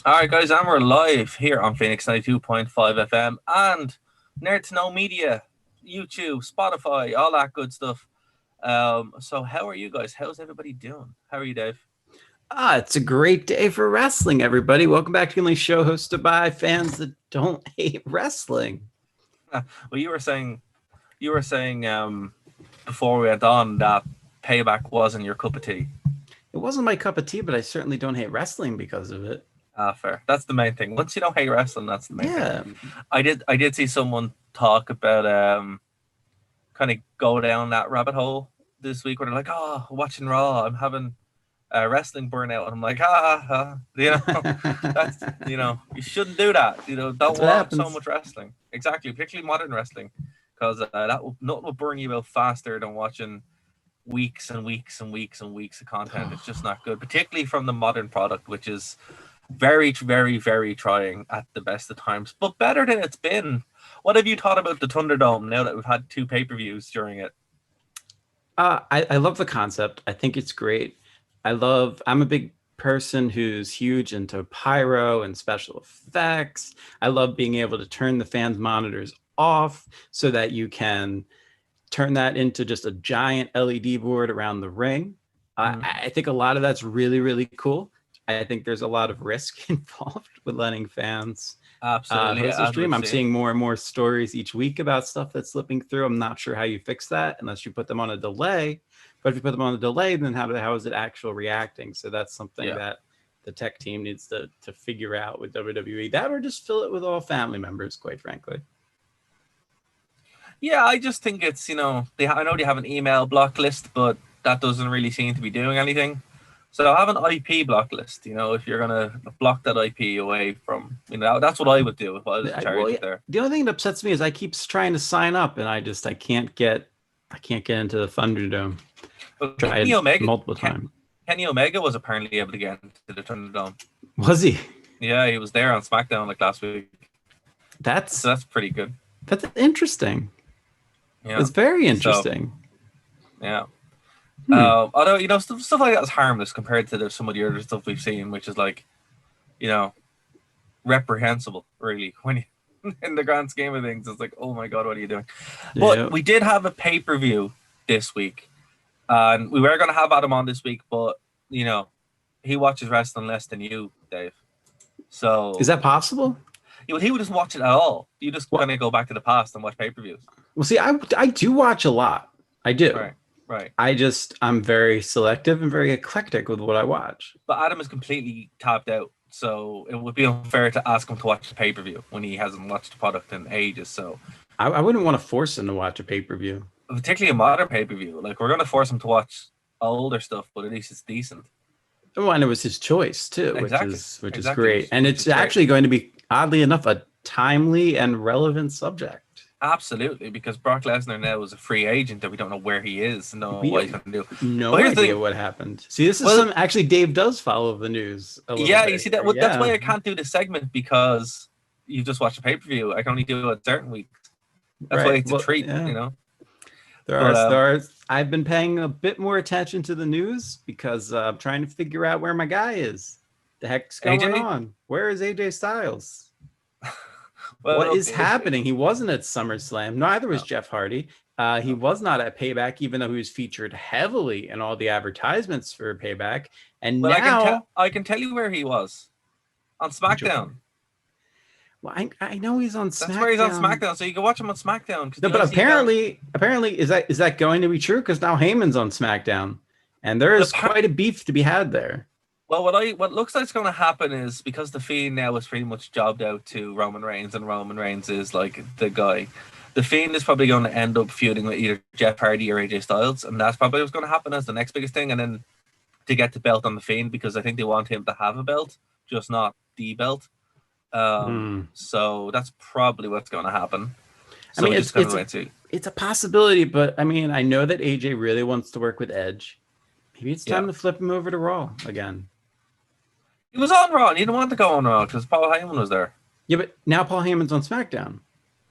All right, guys, and we're live here on Phoenix 92.5 FM and Nerd to Know Media, YouTube, Spotify, all that good stuff. So how are you guys? How's everybody doing? How are you, Dave? It's a great day for wrestling, everybody. Welcome back to the only show hosted by fans that don't hate wrestling. Well, you were saying before we went on that Payback wasn't your cup of tea. It wasn't my cup of tea, but I certainly don't hate wrestling because of it. Fair. That's the main thing. Once you don't hate wrestling, that's the main thing. Yeah. I did see someone talk about kind of go down that rabbit hole this week where they're like, oh, watching Raw, I'm having wrestling burnout, and I'm like, that's you shouldn't do that. Don't That's what watch so happens. much wrestling. Exactly, particularly modern wrestling, because nothing will burn you out faster than watching weeks and weeks and weeks and weeks of content. It's just not good, particularly from the modern product, which is very, very, very trying at the best of times, but better than it's been. What have you thought about the Thunderdome now that we've had two pay-per-views during it? I love the concept. I think it's great. I'm a big person who's huge into pyro and special effects. I love being able to turn the fans' monitors off so that you can turn that into just a giant LED board around the ring. I think a lot of that's really, really cool. I think there's a lot of risk involved with letting fans Absolutely, host a as stream. we've I'm seen. seeing more and more stories each week about stuff that's slipping through. I'm not sure how you fix that unless you put them on a delay. But if you put them on a delay, then how is it actual reacting? So that's something that the tech team needs to figure out with WWE. That or just fill it with all family members, quite frankly. Yeah, I just think it's I know they have an email block list, but that doesn't really seem to be doing anything. So have an IP block list. If you're gonna block that IP away from, that's what I would do if I was in charge of there. The only thing that upsets me is I keep trying to sign up and I can't get into the Thunderdome. But Tried multiple times. Kenny Omega was apparently able to get into the Thunderdome. Was he? Yeah, he was there on SmackDown like last week. That's pretty good. That's interesting. Yeah, it's very interesting. So, yeah. Although stuff like that is harmless compared to some of the other stuff we've seen, which is like, reprehensible, really. When you, in the grand scheme of things, it's like, oh my god, what are you doing? But we did have a pay-per-view this week, and we were going to have Adam on this week, but he watches wrestling less than you, Dave. So is that possible? He would just watch it at all. You just kind of go back to the past and watch pay-per-views. Well, see, I do watch a lot. I do. Right. I'm very selective and very eclectic with what I watch. But Adam is completely tapped out, so it would be unfair to ask him to watch a pay-per-view when he hasn't watched the product in ages. So I wouldn't want to force him to watch a pay-per-view. Particularly a modern pay-per-view. Like, we're going to force him to watch older stuff, but at least it's decent. Oh, and it was his choice, too, exactly. which is great. And it's actually going to be, oddly enough, a timely and relevant subject. Absolutely, because Brock Lesnar now is a free agent that we don't know where he is. What he's going to do. No idea what happened. See, this is actually, Dave does follow the news a little bit. You see that? That's why I can't do this segment, because you just watch a pay-per-view. I can only do it certain weeks. That's why it's a treat, There are. I've been paying a bit more attention to the news because I'm trying to figure out where my guy is. The heck's going on? Where is AJ Styles? What is happening? He wasn't at SummerSlam. Neither was Jeff Hardy. He was not at Payback, even though he was featured heavily in all the advertisements for Payback. And now I can tell you where he was on SmackDown. Well, I know he's on SmackDown. That's where he's on SmackDown, so you can watch him on SmackDown. No, but apparently, is that going to be true? Because now Heyman's on SmackDown, and there is quite a beef to be had there. Well, what looks like is going to happen is, because the Fiend now is pretty much jobbed out to Roman Reigns, and Roman Reigns is like the guy. The Fiend is probably going to end up feuding with either Jeff Hardy or AJ Styles, and that's probably what's going to happen as the next biggest thing. And then to get the belt on the Fiend, because I think they want him to have a belt, just not the belt. So that's probably what's going to happen. So it's a possibility, but I mean, I know that AJ really wants to work with Edge. Maybe it's time to flip him over to Raw again. He was on Raw. He didn't want to go on Raw because Paul Heyman was there. Yeah, but now Paul Heyman's on SmackDown.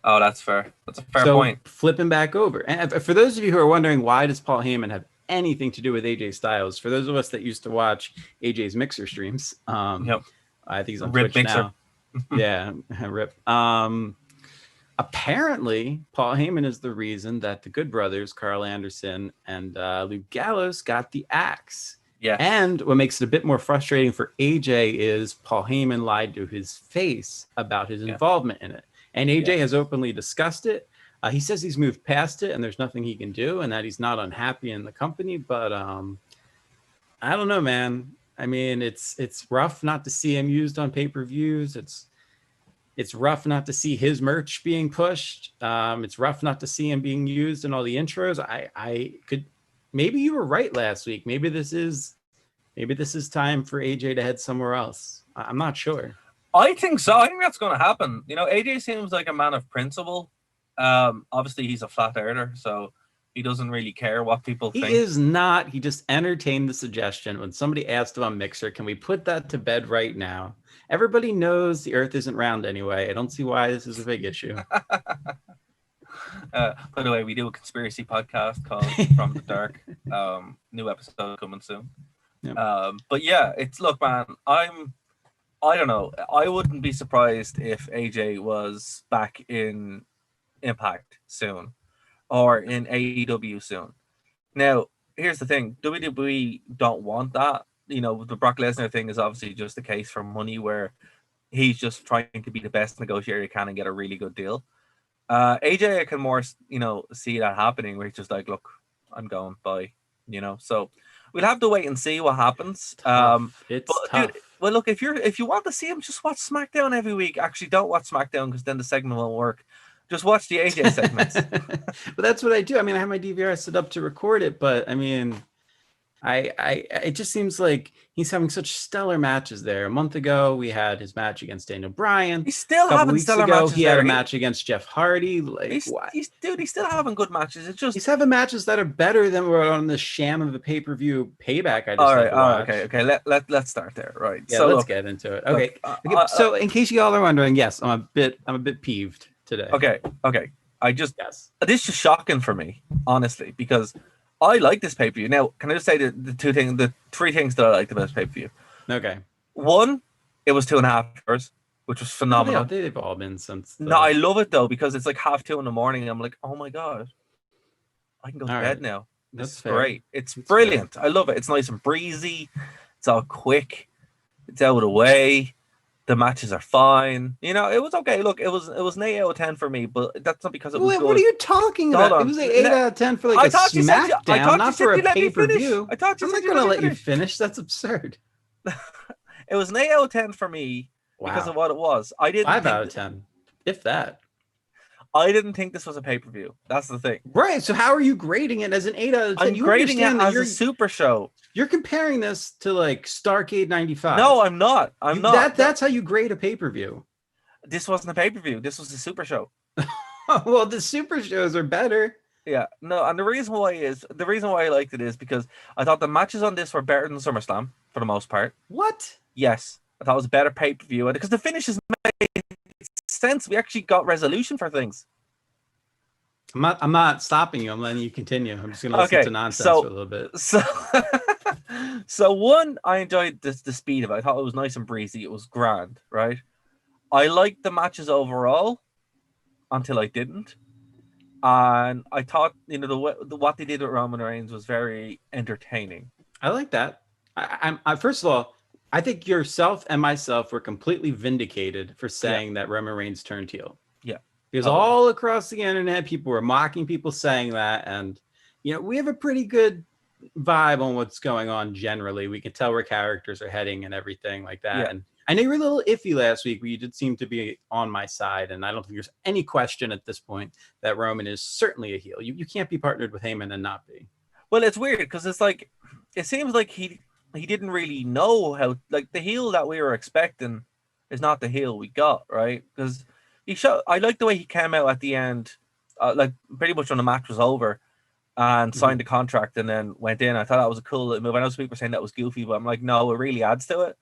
Oh, that's fair. That's a fair point. Flip him back over. And for those of you who are wondering, why does Paul Heyman have anything to do with AJ Styles? For those of us that used to watch AJ's Mixer streams, I think he's on Rip Twitch Mixer. now. Yeah, rip. Apparently, Paul Heyman is the reason that the Good Brothers, Carl Anderson and Luke Gallows, got the axe. Yes. And what makes it a bit more frustrating for AJ is Paul Heyman lied to his face about his involvement in it. And AJ has openly discussed it. He says he's moved past it and there's nothing he can do and that he's not unhappy in the company. But I don't know, man. I mean, it's rough not to see him used on pay-per-views. It's rough not to see his merch being pushed. It's rough not to see him being used in all the intros. I could, maybe you were right last week. Maybe this is time for AJ to head somewhere else. I'm not sure. I think so. I think that's going to happen. You know, AJ seems like a man of principle. Obviously, he's a flat earther, so he doesn't really care what people think. He is not. He just entertained the suggestion when somebody asked him on Mixer, can we put that to bed right now? Everybody knows the earth isn't round anyway. I don't see why this is a big issue. By the way, we do a conspiracy podcast called From the Dark. New episode coming soon. Yep. But yeah, look, man, I don't know. I wouldn't be surprised if AJ was back in Impact soon or in AEW soon. Now, here's the thing. WWE don't want that. You know, the Brock Lesnar thing is obviously just a case for money where he's just trying to be the best negotiator he can and get a really good deal. AJ, I can more, see that happening where he's just like, look, I'm going, bye, so we'll have to wait and see what happens. It's tough. Dude, well, look, if you want to see him, just watch SmackDown every week. Actually, don't watch SmackDown because then the segment won't work. Just watch the AJ segments. But that's what I do. I mean, I have my DVR set up to record it, but I mean, it just seems like he's having such stellar matches there. A month ago, we had his match against Daniel Bryan. He's still having stellar matches. He had a match against Jeff Hardy. Like, he's still having good matches. It's just he's having matches that are better than were on the sham of the pay-per-view Payback. I just all right. Okay. Let's start there. Right. Yeah. So let's get into it. Okay. So in case you all are wondering, yes, I'm a bit peeved today. Okay. This is shocking for me, honestly, because I like this pay-per-view. Now, can I just say the three things that I like about this pay-per-view? Okay. One, it was 2.5 hours, which was phenomenal. They've all been since. No, I love it though because it's like 2:30 in the morning. I'm like, oh my god, I can go to bed now. This is great. It's brilliant. I love it. It's nice and breezy. It's all quick. It's out of the way. The matches are fine. It was okay. Look, it was an 8 out of 10 for me, but that's not because it was good. What are you talking about? It was an 8 out of 10 for like a SmackDown, not for a pay-per-view. I'm not going to let you finish. That's absurd. It was an 8 out of 10 for me because of what it was. I didn't 5 out of 10, if that. I didn't think this was a pay-per-view. That's the thing. Right. So how are you grading it as an 8 out of 10? I'm grading it as a super show. You're comparing this to like Starrcade 95. No, I'm not. I'm not. That's how you grade a pay-per-view. This wasn't a pay-per-view. This was a super show. Well, the super shows are better. Yeah. No, and the reason why I liked it is because I thought the matches on this were better than SummerSlam for the most part. What? Yes. I thought it was a better pay-per-view. And because the finishes made sense. We actually got resolution for things. I'm not stopping you. I'm letting you continue. I'm just going to listen to nonsense for a little bit. So one, I enjoyed the speed of it. I thought it was nice and breezy. It was grand, right? I liked the matches overall until I didn't. And I thought, what they did with Roman Reigns was very entertaining. I like that. I first of all, I think yourself and myself were completely vindicated for saying that Roman Reigns turned heel. Yeah. Because all across the internet, people were mocking people saying that. And, we have a pretty good vibe on what's going on generally. We can tell where characters are heading and everything like that. Yeah. And I know you were a little iffy last week, but you did seem to be on my side. And I don't think there's any question at this point that Roman is certainly a heel. You can't be partnered with Heyman and not be. Well, it's weird because it's like, it seems like he didn't really know how, like, the heel that we were expecting is not the heel we got, right? Because I like the way he came out at the end, like pretty much when the match was over, and signed the contract and then went in. I thought that was a cool little move. I know some people were saying that was goofy, but I'm like, no, it really adds to it.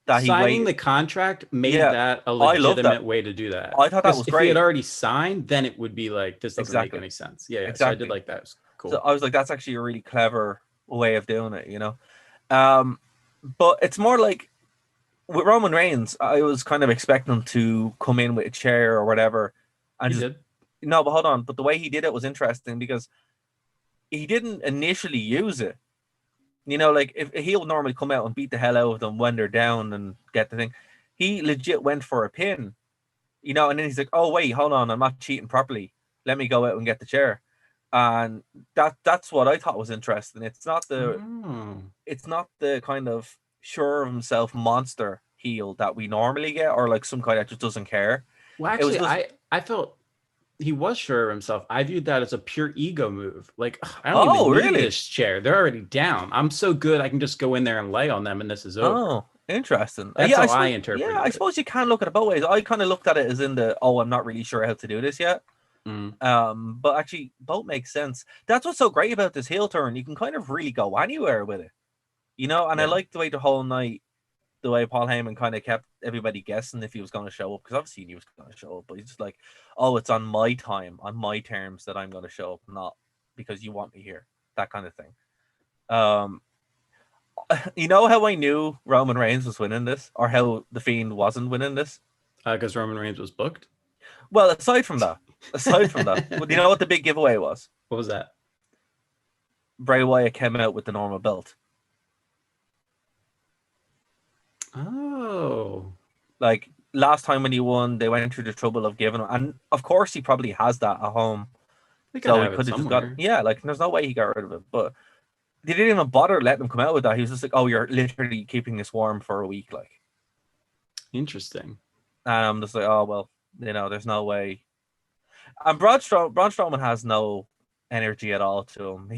That signing the contract made that a legitimate way to do that. I thought that was great. If he had already signed, then it would be like, this doesn't make any sense. Yeah, exactly. So I did like that. It was cool. So I was like, that's actually a really clever way of doing it, But it's more like with Roman Reigns, I was kind of expecting him to come in with a chair or whatever, and He just did. no. But hold on, but the way he did it was interesting because he didn't initially use it. You know, like if he'll normally come out and beat the hell out of them when they're down and get the thing, he legit went for a pin. You know, and then he's like, "Oh wait, hold on, I'm not cheating properly. Let me go out and get the chair." And that's what I thought was interesting. Oh. It's not the kind of sure of himself monster heel that we normally get, or like some guy that just doesn't care. Well, It was actually, just I felt he was sure of himself. I viewed that as a pure ego move. Like, "Ugh, I don't oh even need really? this chair. They're already down. I'm so good. I can just go in there and lay on them, and this is over." Oh, interesting. That's Yeah, how I interpreted I it. suppose you can look at it both ways. I kind of looked at it as in the I'm not really sure how to do this yet. Mm. But actually both make sense. That's what's so great about this heel turn. You can kind of really go anywhere with it. You know, and I Yeah. like the way the whole night, the way Paul Heyman kind of kept everybody guessing if he was going to show up, because obviously he was going to show up, but he's just like, oh, it's on my time, on my terms that I'm going to show up, not because you want me here, that kind of thing. Um, you know how I knew Roman Reigns was winning this, or how the Fiend wasn't winning this? Because Roman Reigns was booked. Well, aside from that, well, do you know what the big giveaway was? What was that? Bray Wyatt came out with the normal belt. Oh. Like last time when he won, they went through the trouble of giving him, and of course he probably has that at home, They gotta so he have it could have just got it. somewhere. Yeah, like there's no way he got rid of it, but they didn't even bother letting him come out with that. He was just like, "Oh, you're literally keeping this warm for a week," like, Interesting. and I'm just like, "Oh well, you know, there's no way." And Braun Strowman has no energy at all to him.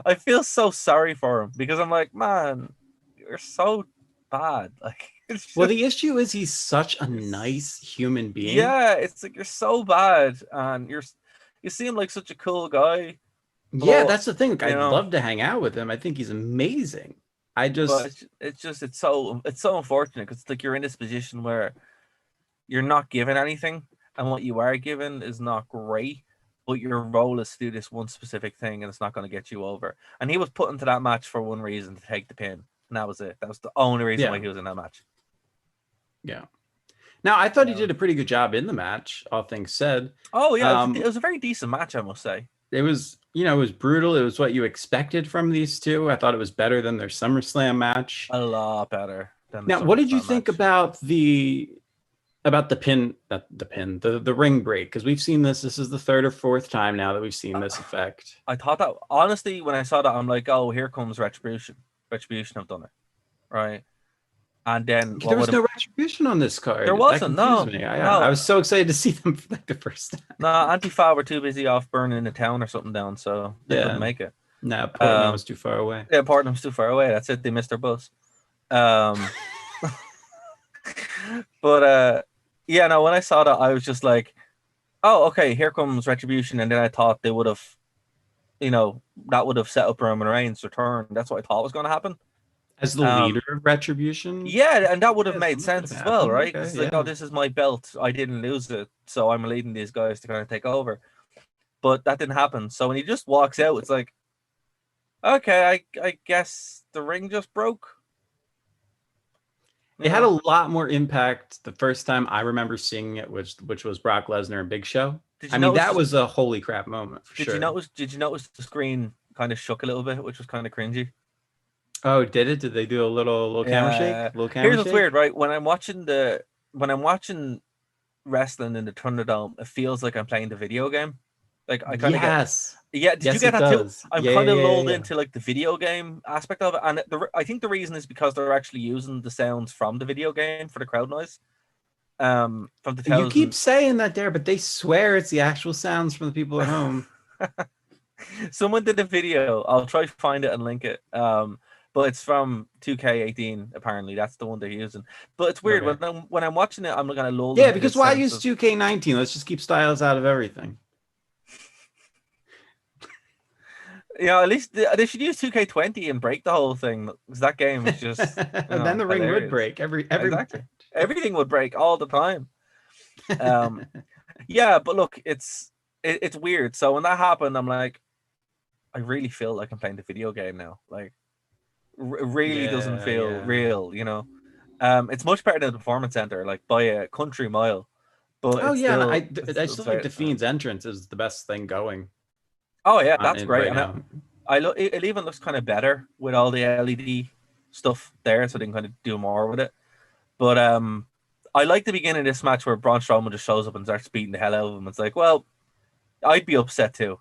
I feel so sorry for him because I'm like, man, you're so bad. Like, it's Well, just, the issue is he's such a nice human being. yeah, it's like you're so bad, and you seem like such a cool guy, Yeah, but that's the thing. Like, you I'd know, love to hang out with him. I think he's amazing. I but just, it's so unfortunate because it's like you're in this position where you're not given anything, and what you are given is not great. But your role is to do this one specific thing, and it's not going to get you over. And he was put into that match for one reason, to take the pin, and that was it. That was the only reason why yeah, he was in that match. yeah. Now, I thought he Um, did a pretty good job in the match, all things said. oh yeah, it Um, was a very decent match, I must say. it was, it was brutal. It was what you expected from these two. I thought it was better than their SummerSlam match. A lot better than the Now, what did you SummerSlam think match. about the pin, not the pin, the ring break? Because we've seen this. This is the third or fourth time now that we've seen this effect. I thought that honestly, when I saw that, I'm like, oh, here comes Retribution. Retribution have done it, right? And then There what would was have no retribution on this there card. That wasn't confused no me. I no was so excited to see them for like the first time. no Antifa were too busy off burning the town or something down, so they couldn't Yeah. make it. No, Portland Um, was too far away. yeah, Portland's too far away. That's it. They missed their bus. Um, but yeah, no. When I saw that, I was just like, oh, okay, here comes Retribution, and then I thought they would have, that would have set up Roman Reigns' return. That's what I thought was going to happen. As the leader of Retribution? Yeah, and that would have Yeah, made something could sense have as well, happened. right? Because Okay, it's like, oh, yeah. this is my belt. I didn't lose it, so I'm leading these guys to kind of take over. But that didn't happen. So when he just walks out, it's like, okay, I guess the ring just broke. It had a lot more impact the first time I remember seeing it, which was Brock Lesnar and Big Show. Did I you mean, notice? that was a holy crap moment for Did you sure. notice? Did you notice the screen kind of shook a little bit, which was kind of cringy? Oh, did it? Did they do a little camera shake? Yeah. Little camera Here's what's weird, shake? right? When I'm watching wrestling in the Thunderdome, it feels like I'm playing the video game. Like I kind of get. Yes. Yeah, did you Yes, get it that too? does. I'm Yeah, kind yeah, of yeah, lulled yeah. into like the video game aspect of it, and I think the reason is because they're actually using the sounds from the video game for the crowd noise. From the You keep 2000. saying that there, but they swear it's the actual sounds from the people at home. Someone did a video. I'll try to find it and link it. But it's from 2K18. Apparently, that's the one they're using. But it's weird Okay. when I'm watching it, I'm kind of lulled Yeah, into because this why sense use of 2K19? Let's just keep styles out of everything. at least they should use 2K20 and break the whole thing because that game is just Then the ring would hilarious. break every Exactly. match. Everything would break all the time. Yeah, but look, it's weird. So when that happened, I'm like, I really feel like I'm playing the video game now. Like, really doesn't Yeah, feel yeah. real, It's much better than the Performance Center, like by a country mile. But Oh it's yeah, and still, I it's still think very, the Fiend's entrance is the best thing going oh yeah, on that's in great. right And now. I look, it even looks kind of better with all the LED stuff there, so they can kind of do more with it. But I like the beginning of this match where Braun Strowman just shows up and starts beating the hell out of him. It's like, well, I'd be upset too.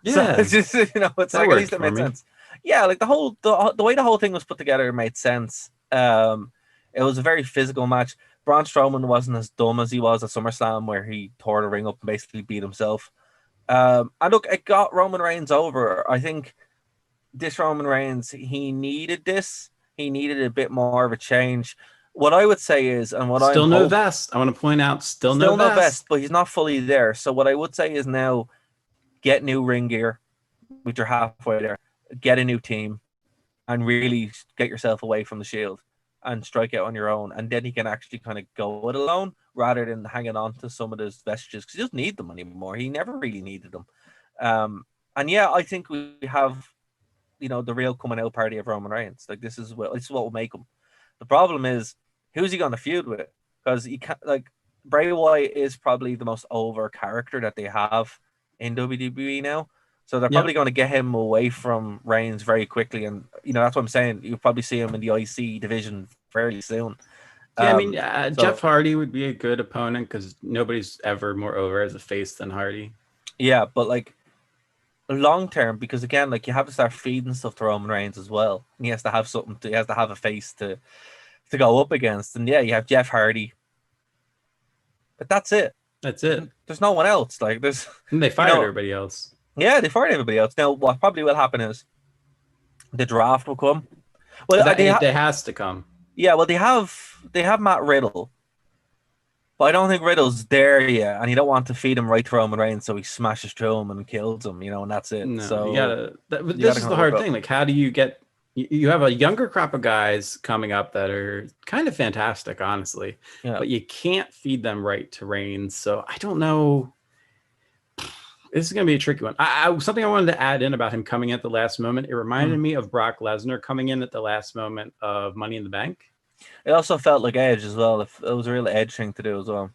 So Yeah, it's just, it's that like at worked least it for made me. sense. Yeah, like the way the whole thing was put together made sense. It was a very physical match. Braun Strowman wasn't as dumb as he was at SummerSlam, where he tore the ring up and basically beat himself. And look, it got Roman Reigns over. I think this Roman Reigns, he needed this. He needed a bit more of a change. What I would say is, and what I'm Still no hope, vest. I want to point out, still no still no vest. vest, but he's not fully there. So what I would say is now get new ring gear, which you're halfway there. Get a new team, and really get yourself away from the Shield and strike out on your own. And then he can actually kind of go it alone rather than hanging on to some of those vestiges because he doesn't need them anymore. He never really needed them. And yeah, I think we have the real coming out party of Roman Reigns. Like this is what will make him. The problem is who's he going to feud with? Because he can't Bray Wyatt is probably the most over character that they have in WWE now. So they're probably Yep. going to get him away from Reigns very quickly, and that's what I'm saying. You'll probably see him in the IC division fairly soon. Yeah, I mean, So Jeff Hardy would be a good opponent because nobody's ever more over as a face than Hardy. yeah, but like long term, because again, like you have to start feeding stuff to Roman Reigns as well. And he has to have something. He has to have a face to go up against. And yeah, you have Jeff Hardy, but that's it. That's it. There's no one else. Like there's, And they fired everybody else. yeah, they fired everybody else. Now, what probably will happen is the draft will come. Well, That has to come. yeah, well, they have Matt Riddle, but I don't think Riddle's there yet, and you don't want to feed him right to Roman Reigns, so he smashes through him and kills him, and that's it. No, So you gotta. you This gotta is kind the of hard work thing. up. Like, how do you get? You have a younger crop of guys coming up that are kind of fantastic, honestly, Yeah. but you can't feed them right to Reigns. So I don't know. This is going to be a tricky one. Something I wanted to add in about him coming at the last moment. It reminded me of Brock Lesnar coming in at the last moment of Money in the Bank. It also felt like Edge as well. It was a real Edge thing to do as well.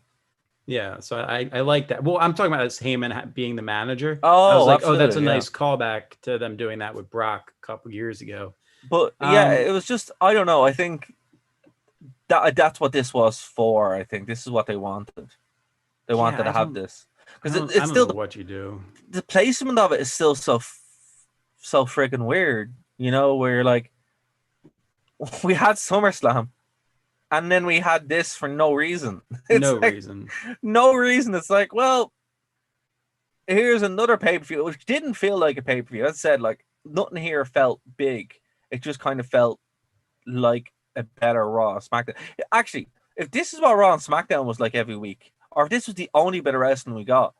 Yeah, so I like that. Well, I'm talking about as Heyman being the manager. Oh, I was like, absolutely, that's a yeah. nice callback to them doing that with Brock a couple years ago. But yeah, it was just, I don't know. I think that's what this was for. I think this is what they wanted. They wanted to have this because it's still what you do. The placement of it is still so freaking weird. Where you're like, we had SummerSlam, and then we had this for no reason. No reason. It's like, well, here's another pay-per-view, which didn't feel like a pay-per-view. As I said, like nothing here felt big. It just kind of felt like a better Raw SmackDown. Actually, if this is what Raw and SmackDown was like every week, or if this was the only bit of wrestling we got,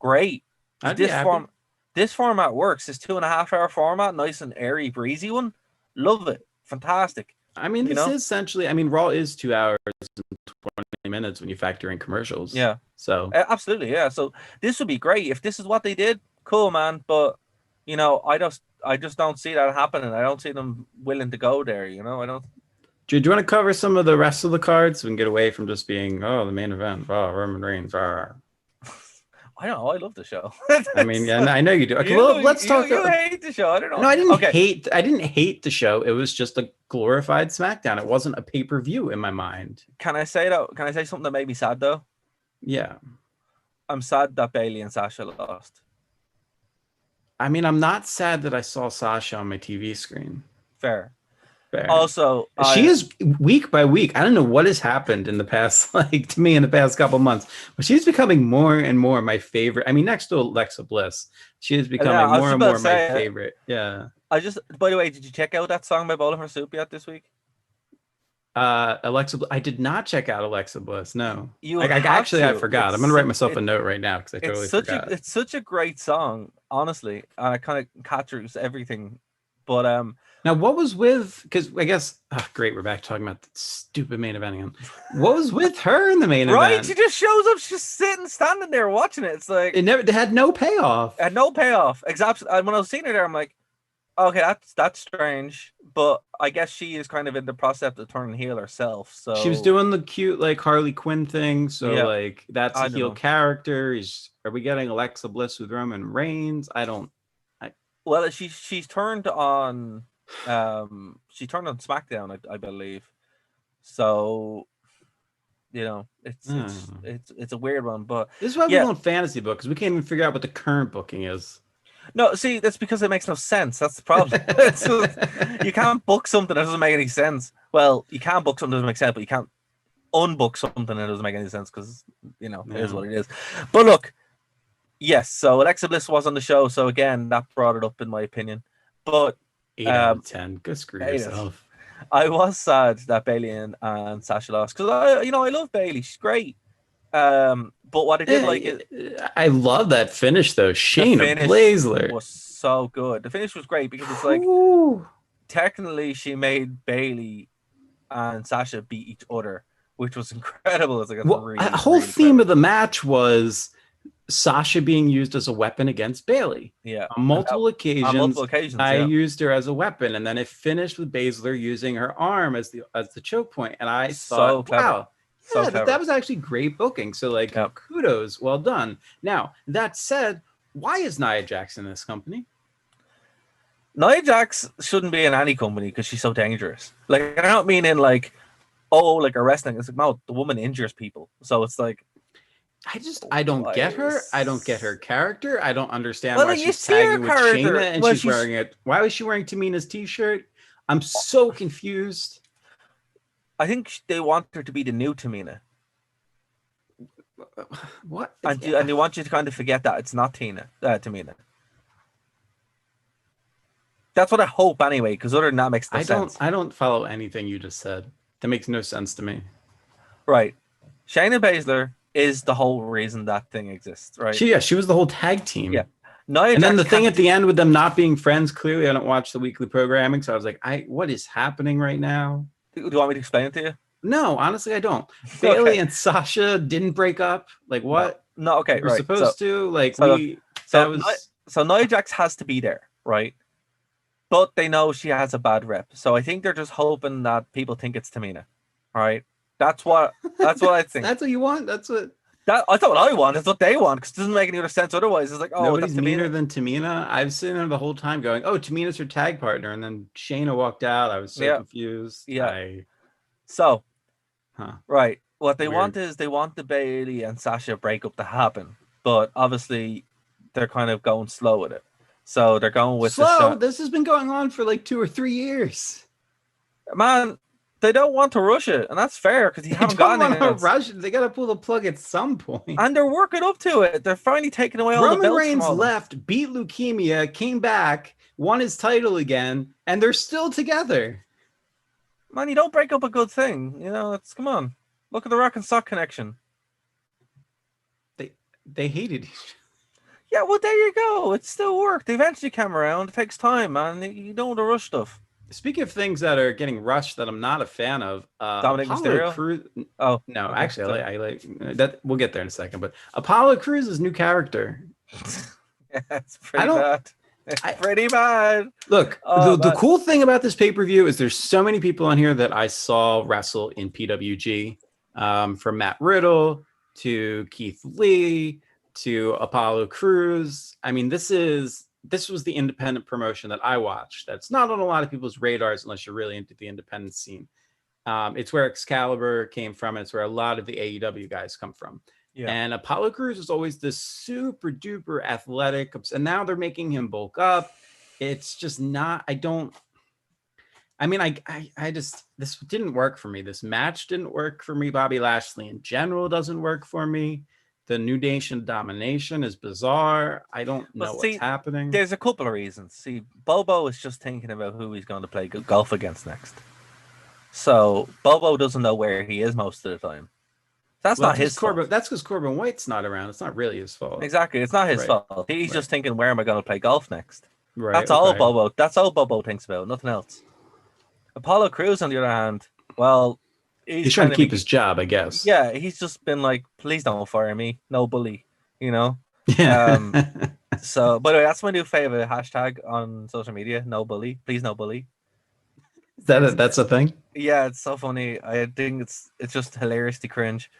great. This format works. This 2.5 hour format, nice and airy, breezy one. Love it. Fantastic. I mean, this is essentially, Raw is 2 hours and 20 minutes when you factor in commercials. Yeah. So absolutely, yeah. So this would be great if this is what they did. Cool, man. But I just don't see that happening. I don't see them willing to go there. I don't. Do you want to cover some of the rest of the cards so we can get away from just being the main event? Oh, Roman Reigns. I know. I love the show. I know you do. Okay, well, let's talk. You hate the show. I don't know. No, I didn't hate the show. It was just a glorified SmackDown. It wasn't a pay-per-view in my mind. Can I say something that made me sad though? Yeah. I'm sad that Bayley and Sasha lost. I'm not sad that I saw Sasha on my TV screen. Fair. Also, she is week by week. I don't know what has happened in the past, to me in the past couple months, but she's becoming more and more my favorite. Next to Alexa Bliss, she is becoming more and more my favorite. Yeah. By the way, did you check out that song by Bowling for Soup yet this week? Alexa, I did not check out Alexa Bliss. No, I forgot. I'm gonna write myself a note right now because I totally forgot. It's such a great song, honestly, and it kind of captures everything. But now what was with? Because I guess great, we're back talking about the stupid main event again. What was with her in the main event? Right, she just shows up, she's just standing there watching it. It's like it had no payoff. It had no payoff. Exactly. And when I was seeing her there, I'm like, Okay, that's strange, but I guess she is kind of in the process of turning heel herself. She was So doing the cute like Harley Quinn thing, so yeah, like that's a I don't heel know. character. Are we getting Alexa Bliss with Roman Reigns? I don't. I, Well, she's turned on, she turned on SmackDown, I believe. So it's it's uh, it's it's a weird one, but this is why we yeah, don't fantasy book because we can't even figure out what the current booking is. no, see, that's because it makes no sense. That's the problem. It's just, you can't book something that doesn't make any sense. Well, you can book something that doesn't make sense, but you can't unbook something that doesn't make any sense because it is No. what it is. But look, yes, so Alexa Bliss was on the show, so again, that brought it up in my opinion. But 8 out of 10. Go screw yes, yourself. I was sad that Bailey and Sasha lost because I love Bailey. She's great. But what I did like is I love that finish though. the Shayna finish Baszler. was so good. The finish was great because it's like Whew. technically she made Bailey and Sasha beat each other, which was incredible. It's like that's Well, a really, whole really theme clever. of the match was Sasha being used as a weapon against Bailey. Yeah, On multiple occasions, I yeah. used her as a weapon, and then it finished with Baszler using her arm as the choke point. And I So thought, clever. wow, So yeah, clever. that was actually great booking. So, like, Yep. kudos, well done. Now, that said, why is Nia Jax in this company? Nia Jax shouldn't be in any company because she's so dangerous. Like, I don't mean in like, like a wrestling. It's like, no, the woman injures people. So it's like, I don't get her. I don't get her character. I don't understand why you she's see her tagging with character Shayna and when she's wearing it. Why was she wearing Tamina's t-shirt? I'm so confused. I think they want her to be the new Tamina. What? And they want you to kind of forget that it's not Tamina. That's what I hope anyway, because other than that makes no sense. I don't follow anything you just said. That makes no sense to me. Right. Shayna Baszler is the whole reason that thing exists, right? She was the whole tag team. Yeah. And then the thing at the end with them not being friends, clearly I don't watch the weekly programming, so I was like, what is happening right now? Do you want me to explain it to you? No, honestly, I don't. Bailey and Sasha didn't break up. Like what? No, okay, we're right. supposed to. Like so Nia Jax has to be there, right? But they know she has a bad rep, so I think they're just hoping that people think it's Tamina, right? That's what I think. That's what you want. That's what. I thought what I want is what they want because it doesn't make any other sense otherwise. It's like, oh, nobody's that's meaner than Tamina. I've sitting there the whole time going, oh, Tamina's her tag partner, and then Shayna walked out. I was so confused. Yeah. Huh. Right. What they want is they want the Bailey and Sasha breakup to happen, but obviously they're kind of going slow with it. So they're going with slow. This has been going on for like 2 or 3 years. Man, they don't want to rush it, and that's fair because you haven't gotten anything else. Rush it. They got to pull the plug at some point. And they're working up to it. They're finally taking away all the belts. Roman Reigns left, beat leukemia, came back, won his title again, and they're still together. Man, you don't break up a good thing. Come on. Look at the Rock and Sock connection. They hated each other. Yeah, well, there you go. It still worked. They eventually came around. It takes time, man. You don't want to rush stuff. Speaking of things that are getting rushed that I'm not a fan of, Dominic Apollo Mysterio. No, okay, actually, I like that. We'll get there in a second. But Apollo Cruz's new character. It's pretty bad. Pretty bad. Look, the cool thing about this pay-per-view is there's so many people on here that I saw wrestle in PWG, from Matt Riddle to Keith Lee to Apollo Cruz. I mean, this was the independent promotion that I watched. That's not on a lot of people's radars unless you're really into the independent scene. It's where Excalibur came from. It's where a lot of the AEW guys come from. Yeah. And Apollo Cruz was always this super duper athletic, and now they're making him bulk up. It's just not, I just, this didn't work for me. This match didn't work for me. Bobby Lashley in general doesn't work for me. The New Nation domination is bizarre. I don't know what's happening. There's a couple of reasons. See, Bobo is just thinking about who he's going to play golf against next. So Bobo doesn't know where he is most of the time. That's not his fault. That's because Corbin White's not around. It's not really his fault. Exactly. It's not his fault. He's just thinking, where am I going to play golf next? Right. That's all Bobo. That's all Bobo thinks about. Nothing else. Apollo Crews, on the other hand, well, he's trying to keep his job, I guess. Yeah, he's just been like, please don't fire me. No bully. Yeah. So, by the way, that's my new favorite hashtag on social media. No bully, please, no bully. That's a thing. Yeah, it's so funny. I think it's just hilariously cringe.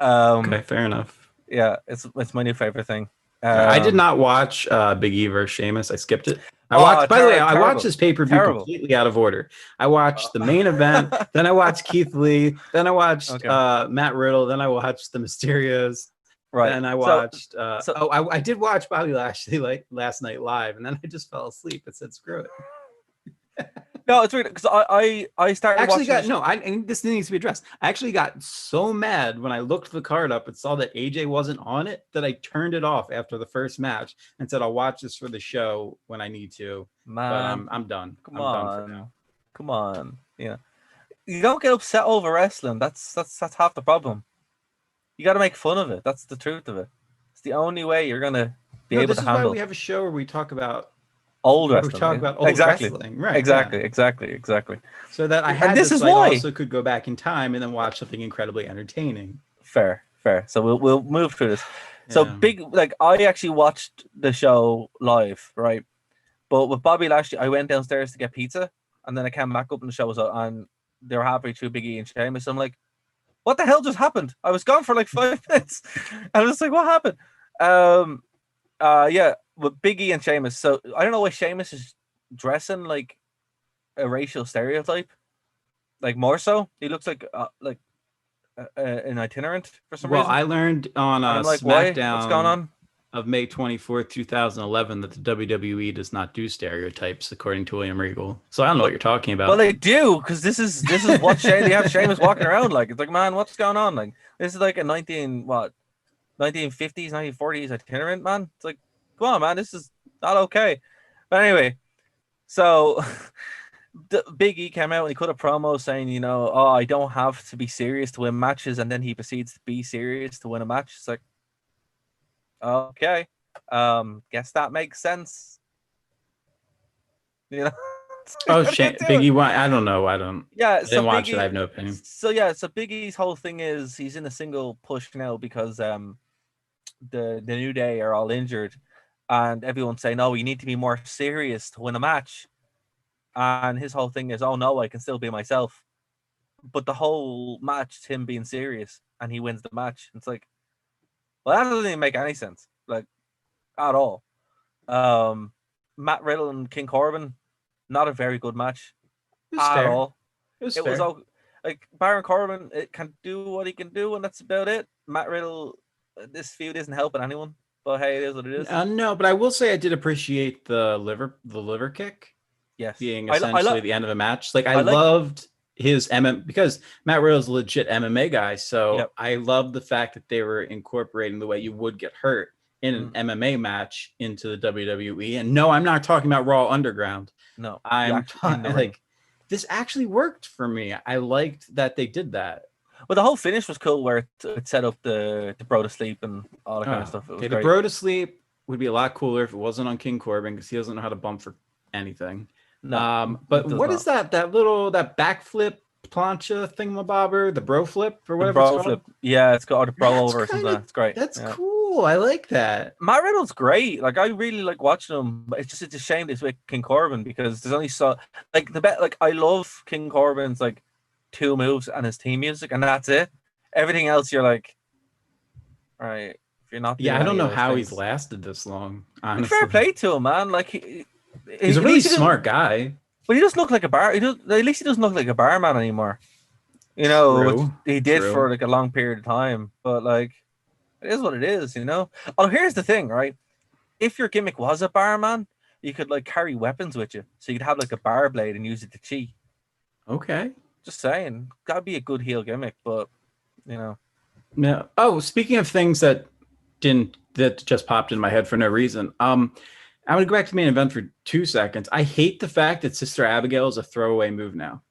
Okay, fair enough. Yeah, it's my new favorite thing. I did not watch Big E versus Sheamus. I skipped it. I Oh, watched. By the way, I watched terrible, this pay-per-view terrible. completely out of order. I watched the main event, then I watched Keith Lee, then I watched Okay. Matt Riddle, then I watched the Mysterios, Right. then I watched. So I did watch Bobby Lashley like last night live, and then I just fell asleep and said, "Screw it." no, it's weird because I started Actually watching. and this needs to be addressed. I actually got so mad when I looked the card up and saw that AJ wasn't on it that I turned it off after the first match and said I'll watch this for the show when I need to. Man, but I'm done. Come I'm on, done for now. come on. Yeah, you don't get upset over wrestling. That's half the problem. You got to make fun of it. That's the truth of it. It's the only way you're gonna be able This to is handle why we have a show where we talk about old wrestling. old wrestling, right? Exactly. So that I And had this this is so I why. also could go back in time and then watch something incredibly entertaining. Fair. So we'll move through this. So Yeah. big, like I actually watched the show live, right? But with Bobby Lashley, I went downstairs to get pizza, and then I came back up and the show was on, and they were halfway through Big E and Sheamus. I'm like, what the hell just happened? I was gone for like 5 minutes. I was like, what happened? Yeah, with Big E and Sheamus. So I don't know why Sheamus is dressing like a racial stereotype, like more so. He looks like an itinerant for some reason. I learned on And I'm like, why? What's going SmackDown on? of May 24th, 2011, that the WWE does not do stereotypes, according to William Regal. So I don't know what you're talking about. Well, they do, because this is what they have Sheamus walking around like. It's like, man, what's going on? Like, this is like a 1950s, 1940s itinerant, man. It's like, come on, man, this is not okay. But anyway, so the Big E came out and he cut a promo saying, oh, I don't have to be serious to win matches, and then he proceeds to be serious to win a match. It's like, okay, guess that makes sense. Oh shit, Big E. I don't know. Yeah, I didn't watch it. I have no opinion. So Big E's whole thing is he's in a single push now because the New Day are all injured, and everyone's saying, "No, you need to be more serious to win a match." And his whole thing is, "Oh no, I can still be myself." But the whole match is him being serious, and he wins the match. It's like, well, that doesn't even make any sense, like at all. Matt Riddle and King Corbin, not a very good match at all. It was like Baron Corbin. It can do what he can do, and that's about it. Matt Riddle, this feud isn't helping anyone. But hey, it is what it is. No, but I will say I did appreciate the liver kick. Yes, being essentially the end of a match. Like I loved his because Matt Riddle's a legit MMA guy, so I love the fact that they were incorporating the way you would get hurt in an MMA match into the WWE. And no, I'm not talking about Raw Underground. No, I'm like, this actually worked for me. I liked that they did that. Well, the whole finish was cool, where it set up the bro to sleep and all that kind of stuff. The bro to sleep would be a lot cooler if it wasn't on King Corbin, because he doesn't know how to bump for anything. No, but what is that backflip plancha thingamabobber, the bro flip or whatever it's called? Flip. Yeah, it's got a bro over or something. It's great. That's cool. I like that. Matt Riddle's great. Like, I really like watching him. But it's a shame it's with King Corbin, because there's only I love King Corbin's like 2 moves and his theme music, and that's it. Everything else, you're like, all right, if you're not. I don't know how he's lasted this long. Honestly, fair play to him, man. Like he's a really smart guy. But he doesn't look like a bar. At least he doesn't look like a barman anymore. Which he did for like a long period of time. But like, it is what it is, Oh, here's the thing, right? If your gimmick was a barman, you could like carry weapons with you, so you'd have like a bar blade and use it to cheat. Okay, just saying, that'd be a good heel gimmick, but Yeah. Oh, speaking of things that just popped in my head for no reason. I'm going to go back to the main event for 2 seconds. I hate the fact that Sister Abigail is a throwaway move now.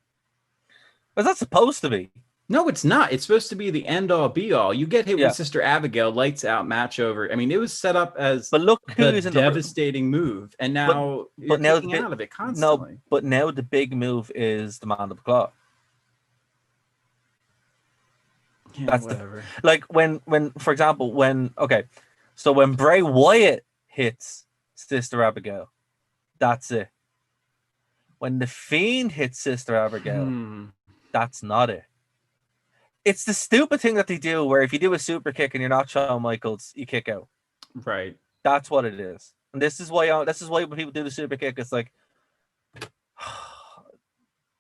But that's supposed to be. No, it's not. It's supposed to be the end-all, be-all. You get hit with Sister Abigail, lights out, match over. I mean, it was set up as the devastating move, and now you're taking out of it constantly. No, but now the big move is the Mandible Claw. Yeah, that's whatever. Like when, for example, So when Bray Wyatt hits Sister Abigail, that's it. When The Fiend hits Sister Abigail, that's not it. It's the stupid thing that they do where if you do a super kick and you're not Shawn Michaels, you kick out. Right. That's what it is. And this is why when people do the super kick, it's like it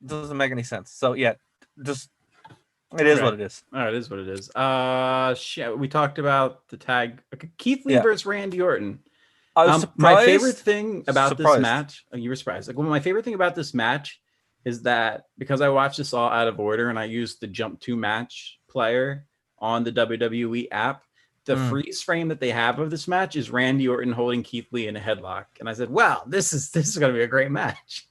doesn't make any sense. So yeah, just it is what it is. Oh, it is what it is. Shit. We talked about the tag. Okay, Keith Lee versus Randy Orton. I was surprised. My favorite thing about this match. Oh, you were surprised. Like, well, my favorite thing about this match is that because I watched this all out of order and I used the Jump to Match player on the WWE app, the freeze frame that they have of this match is Randy Orton holding Keith Lee in a headlock, and I said, "Wow, this is going to be a great match."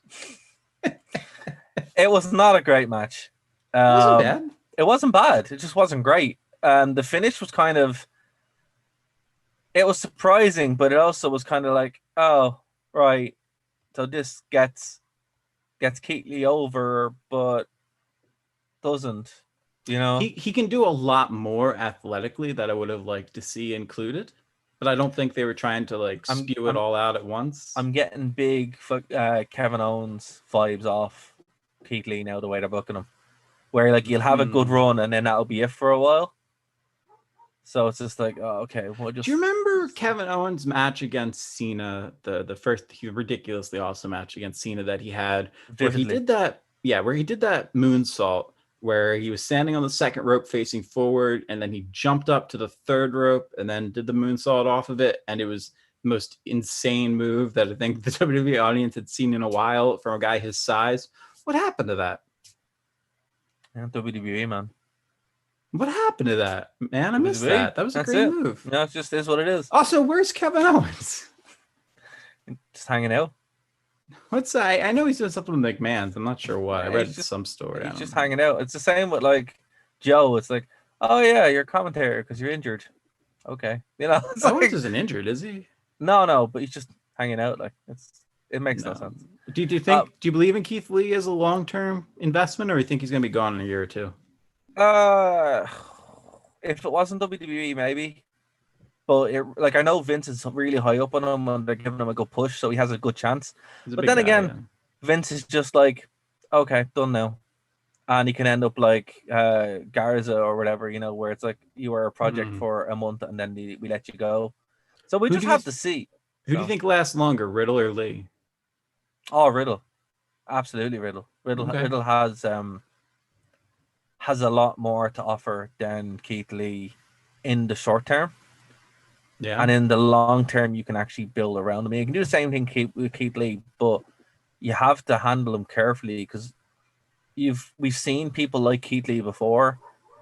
It was not a great match. It wasn't bad. It wasn't bad. It just wasn't great. The finish was kind of. It was surprising, but it also was kind of like, oh, right. So this gets Keith Lee over, but doesn't. You know, he can do a lot more athletically that I would have liked to see included, but I don't think they were trying to like spew it all out at once. I'm getting big Kevin Owens vibes off Keith Lee now, the way they're booking him, where like you'll have a good run and then that'll be it for a while. So it's just like, oh, okay. Well, just. Do you remember Kevin Owens' match against Cena, the first ridiculously awesome match against Cena that he had, where he did that moonsault, where he was standing on the second rope facing forward, and then he jumped up to the third rope and then did the moonsault off of it, and it was the most insane move that I think the WWE audience had seen in a while from a guy his size. What happened to that? Yeah, WWE, man. What happened to that, man? I missed that. That was a great move. No, it just is what it is. Also, where's Kevin Owens? Just hanging out. What's I know he's doing something with McMahon's. I'm not sure what. I read some story. He's just hanging out. It's the same with like Joe. It's like, oh yeah, you're a commentator because you're injured. Okay, you know. Owens isn't injured, is he? No, but he's just hanging out. Like it makes no sense. Do you think? Do you believe in Keith Lee as a long-term investment, or do you think he's going to be gone in a year or two? If it wasn't WWE, maybe. But I know Vince is really high up on him and they're giving him a good push, so he has a good chance. But then again, Vince is just like, okay, done now. And he can end up like Garza or whatever, you know, where it's like you were a project for a month and then we let you go. So we just have to see. Who do you think lasts longer, Riddle or Lee? Oh, Riddle. Absolutely Riddle. Riddle has a lot more to offer than Keith Lee in the short term. Yeah. And in the long term, you can actually build around him. You can do the same thing with Keith Lee, but you have to handle him carefully because we've seen people like Keith Lee before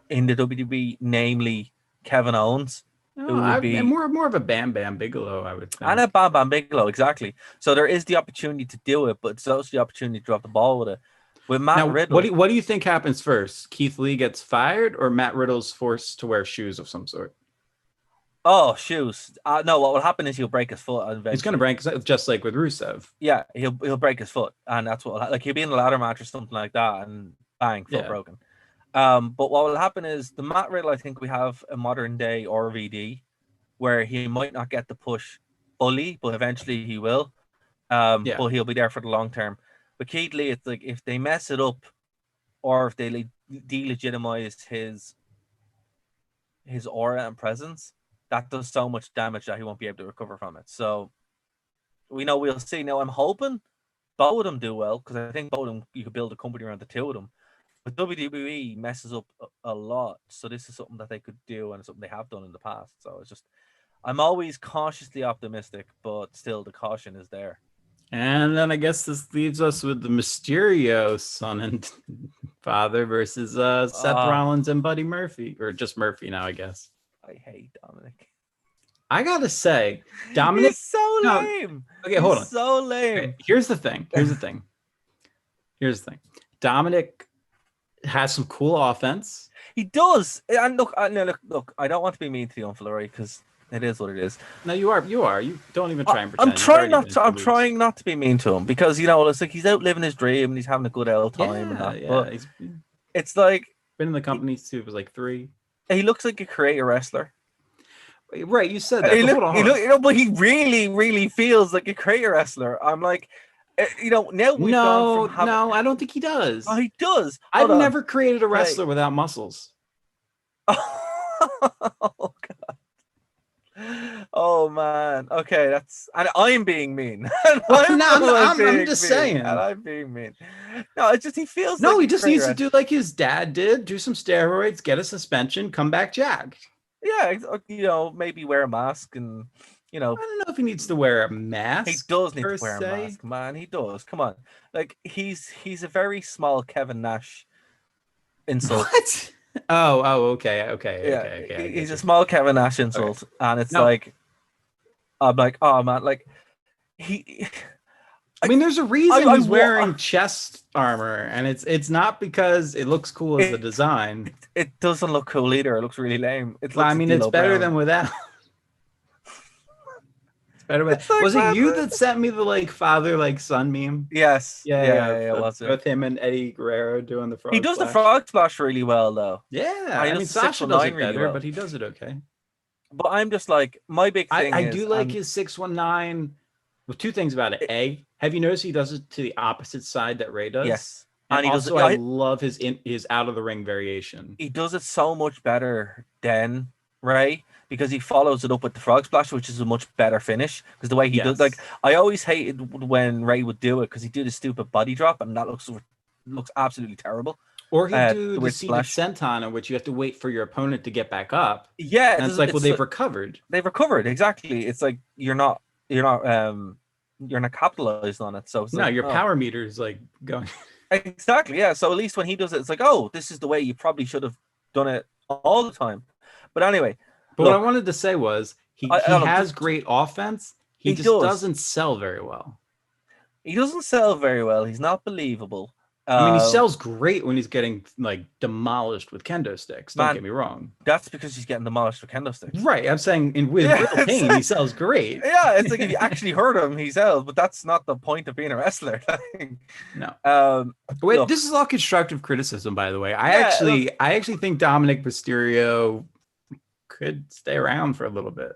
in the WWE, namely Kevin Owens. Who would be more of a Bam Bam Bigelow, I would think. And a Bam Bam Bigelow, exactly. So there is the opportunity to do it, but it's also the opportunity to drop the ball with it. With Matt Riddle. What do you think happens first? Keith Lee gets fired or Matt Riddle's forced to wear shoes of some sort? Oh, shoes. No, what will happen is he'll break his foot. Eventually. He's going to break, just like with Rusev. Yeah, he'll break his foot. And that's what he'll be in a ladder match or something like that and bang, foot broken. But what will happen is the Matt Riddle, I think we have a modern day RVD where he might not get the push fully, but eventually he will. But he'll be there for the long term. But Keith Lee, it's like if they mess it up or if they delegitimize his aura and presence, that does so much damage that he won't be able to recover from it. So we'll see. Now I'm hoping both of them do well because I think both of them you could build a company around the two of them. But WWE messes up a lot, so this is something that they could do and something they have done in the past. So it's just I'm always cautiously optimistic, but still the caution is there. And then I guess this leaves us with the Mysterio son and father versus Seth Rollins and Buddy Murphy, or just Murphy now, I guess. I hate Dominic. I gotta say, Dominic is so lame. Okay, hold on. So lame. Okay, here's the thing. Dominic has some cool offense. He does. And look. I don't want to be mean to you, Uncle Rory, because it is what it is. No, you are. You don't even try and pretend. I'm trying not to be mean to him because it's like he's out living his dream and he's having a good old time. But it's like been in the company since he was like 3. He looks like a creator wrestler. Right, you said that. Hold on. But he really, really feels like a career wrestler. I'm like, now we've gone from having. No, I don't think he does. Oh, he does. I've never created a wrestler without muscles. Oh God. Oh man. Okay, and I'm being mean. I'm just saying. And I'm being mean. No, it's just he feels. No, like he just needs to do like his dad did: do some steroids, get a suspension, come back jacked. Yeah, maybe wear a mask and. I don't know if he needs to wear a mask. He does need to wear a mask, man. He does. Come on, like he's a very small Kevin Nash insult. What? Okay. Yeah, he's a small Kevin Nash insult, and it's like, I'm like, oh man, like he. I mean, there's a reason he's wearing chest armor, and it's not because it looks cool as a design. It doesn't look cool either. It looks really lame. It's better than without. Was it you that sent me the father son meme? Yes. Yeah. With him and Eddie Guerrero doing the frog. He does the frog splash really well, though. Yeah, I mean Sasha does it better, but he does it okay. But I'm just like, my big thing. I do like his 619. With two things about it. A, have you noticed he does it to the opposite side that Ray does? Yes. And he also, I love his out of the ring variation. He does it so much better than Ray, because he follows it up with the frog splash, which is a much better finish. Because the way he does, I always hated when Ray would do it, because he do the stupid body drop, and that looks absolutely terrible. Or he'd do the seated senton, in which you have to wait for your opponent to get back up. Yeah, and it's like, well, they've recovered. They've recovered, exactly. It's like you're not capitalized on it. So it's your power meter is going. Exactly, yeah. So at least when he does it, it's like, oh, this is the way you probably should have done it all the time. But anyway. But what I wanted to say was he has great offense. He just doesn't sell very well. He doesn't sell very well. He's not believable. I mean, he sells great when he's getting demolished with kendo sticks. Don't get me wrong. That's because he's getting demolished with kendo sticks. Right. I'm saying with Brittle Pain, he sells great. Yeah, it's like if you actually hurt him, he sells. But that's not the point of being a wrestler. No. Wait, this is all constructive criticism, by the way. I actually think Dominic Mysterio could stay around for a little bit.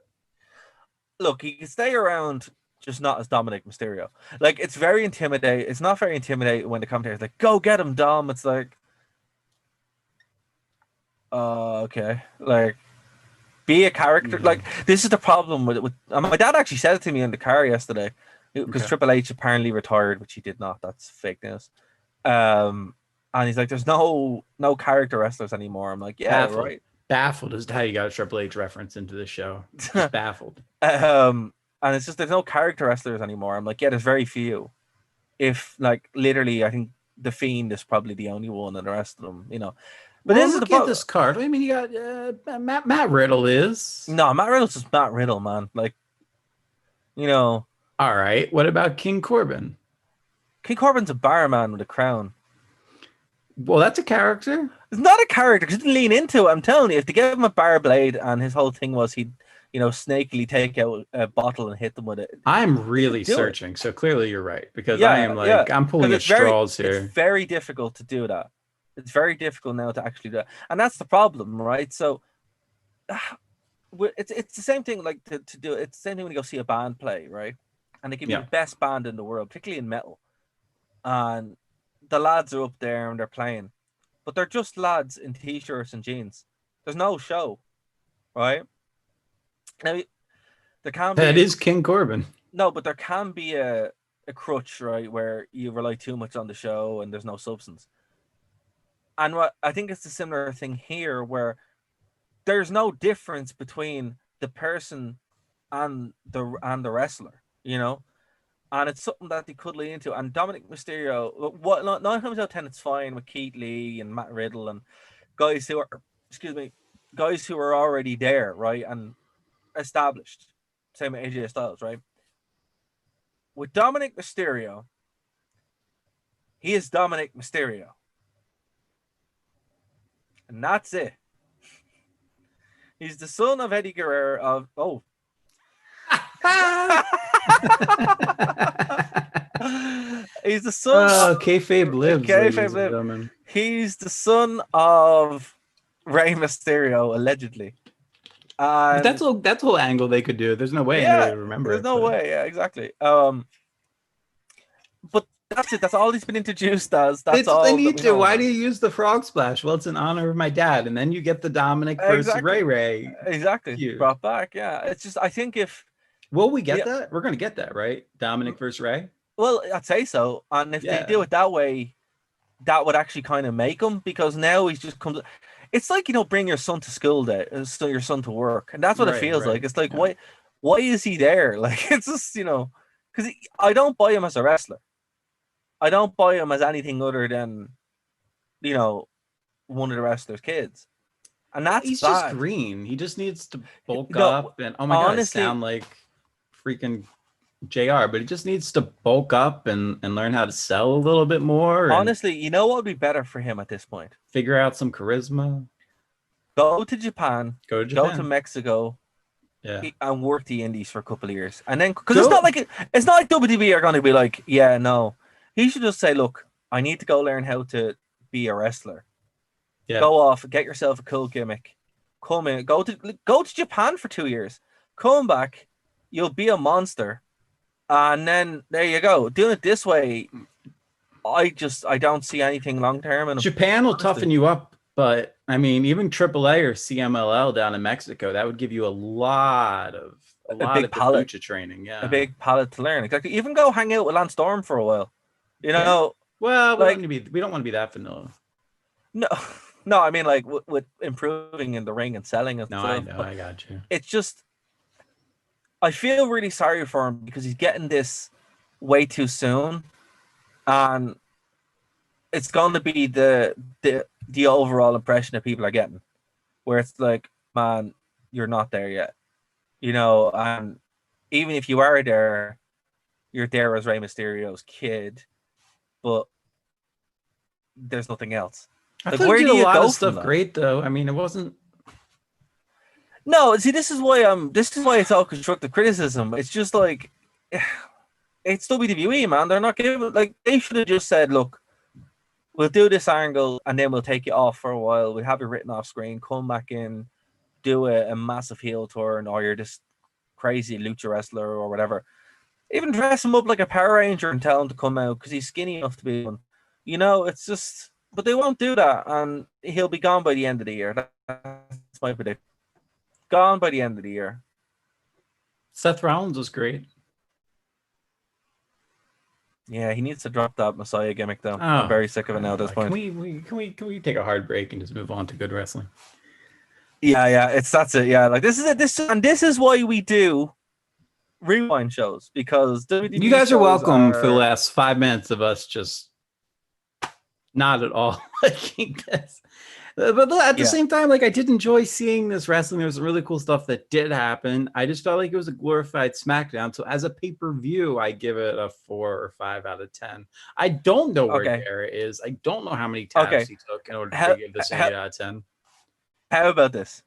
Look, he can stay around, just not as Dominic Mysterio. It's very intimidating. It's not very intimidating when the commentator's like, go get him, Dom. It's like, okay. Be a character. This is the problem with my dad actually said it to me in the car yesterday, because Triple H apparently retired, which he did not. That's fake news. And he's like, there's no character wrestlers anymore. I'm like, yeah, right. Baffled as to how you got a Triple H reference into the show. Just baffled. And it's just, there's no character wrestlers anymore. I'm like, yeah, there's very few. If literally, I think The Fiend is probably the only one, and the rest of them, But this is this card. I mean, you got Matt Riddle is. No, Matt Riddle's just Matt Riddle, man. All right. What about King Corbin? King Corbin's a barman with a crown. Well, that's a character. It's not a character. He didn't lean into it. I'm telling you, if they gave him a bar blade and his whole thing was he'd, snakily take out a bottle and hit them with it. I'm really searching, so clearly you're right, because I'm pulling at straws here. It's very difficult to do that. It's very difficult now to actually do that, and that's the problem, right? So, it's the same thing. To do it, it's the same thing when you go see a band play, right? And they give you the best band in the world, particularly in metal, and the lads are up there and they're playing, but they're just lads in t-shirts and jeans. There's no show, right? Now, that is King Corbin. No, but there can be a crutch, right, where you rely too much on the show and there's no substance. And what I think it's a similar thing here, where there's no difference between the person and the wrestler, and it's something that they could lean into. And Dominic Mysterio, 9 times out of 10, it's fine with Keith Lee and Matt Riddle and guys who are already there, right, and established. Same with AJ Styles, right? With Dominic Mysterio, he is Dominic Mysterio, and that's it. He's the son of Eddie Guerrero. He's the son. Kayfabe lives. Kayfabe lives. He's the son of Rey Mysterio, allegedly. But And that's a whole angle they could do. There's no way anybody yeah, would remember there's it. no But way. Yeah, exactly. But that's it. That's all he's been introduced as. That's they all that need we to. know Why him do as. you use the frog splash? Well, it's in honor of my dad, and then you get the Dominic versus Exactly. Ray Ray Exactly. feud. Brought back. Yeah. It's just I think if Will we get yeah, that? We're gonna get that, right? Dominic versus Ray. well, I'd say so. And if they do Yeah. it that way, that would actually kind of make him because now he's just comes. It's like bring your son to school day, so your son to work, and that's what it Right. feels like. Right. It's like Yeah. why is he there? Like it's just because I don't buy him as a wrestler. I don't buy him as anything other than you know one of the wrestler's kids, and that's He's just bad. green. He just needs to bulk No, up. And oh my god, I honestly, sound like freaking JR, but he just needs to bulk up and learn how to sell a little bit more and you know what would be better for him at this point? figure out some charisma. Go to Japan, Go to go to Japan. Mexico, Yeah. and work the indies for a couple of years, and then because Go. it's not like WWE are going to be like, yeah, no. He should just say, look, I need to go learn how to be a wrestler. Yeah. Go off, get yourself a cool gimmick, come in, go to Japan for 2 years, come back, you'll be a monster, and then there you go. Doing it this way, I don't see anything long term. And Japan will toughen you up, but I mean, even AAA or CMLL down in Mexico, that would give you a lot of a big good palette, lucha training. Yeah. a big palette to learn. Exactly. Even go hang out with Lance Storm for a while. Yeah. Well, like we don't want to be that vanilla. no, no. I mean, like with improving in the ring and selling and stuff. I know. I got you. It's just, I feel really sorry for him because he's getting this way too soon, and it's going to be the overall impression that people are getting, where it's like, man, you're not there yet, and even if you are there, you're there as Rey Mysterio's kid, but there's nothing else. I thought he did a lot of stuff great, though. I mean, it wasn't. No, see, this is why it's all constructive criticism. It's just like it's WWE, man. They're not giving they should have just said, look, we'll do this angle and then we'll take you off for a while. We'll have you written off screen, come back in, do a massive heel turn, or you're this crazy lucha wrestler or whatever. Even dress him up like a Power Ranger and tell him to come out because he's skinny enough to be one. It's just, but they won't do that, and he'll be gone by the end of the year. That's my prediction. Gone by the end of the year. Seth Rollins was great. Yeah, he needs to drop that Messiah gimmick though. Oh, I'm very sick of it now at this point. Can we take a hard break and just move on to good wrestling? Yeah, that's it. Yeah, like this is why we do rewind shows, because WWE you guys are welcome for the last 5 minutes of us just not at all liking this. But at the same time, I did enjoy seeing this wrestling. There was some really cool stuff that did happen. I just felt like it was a glorified SmackDown. So as a pay-per-view, I give it a 4 or 5 out of 10. I don't know where Garrett is. I don't know how many taps he took in order to give this an 8 out of 10. How about this?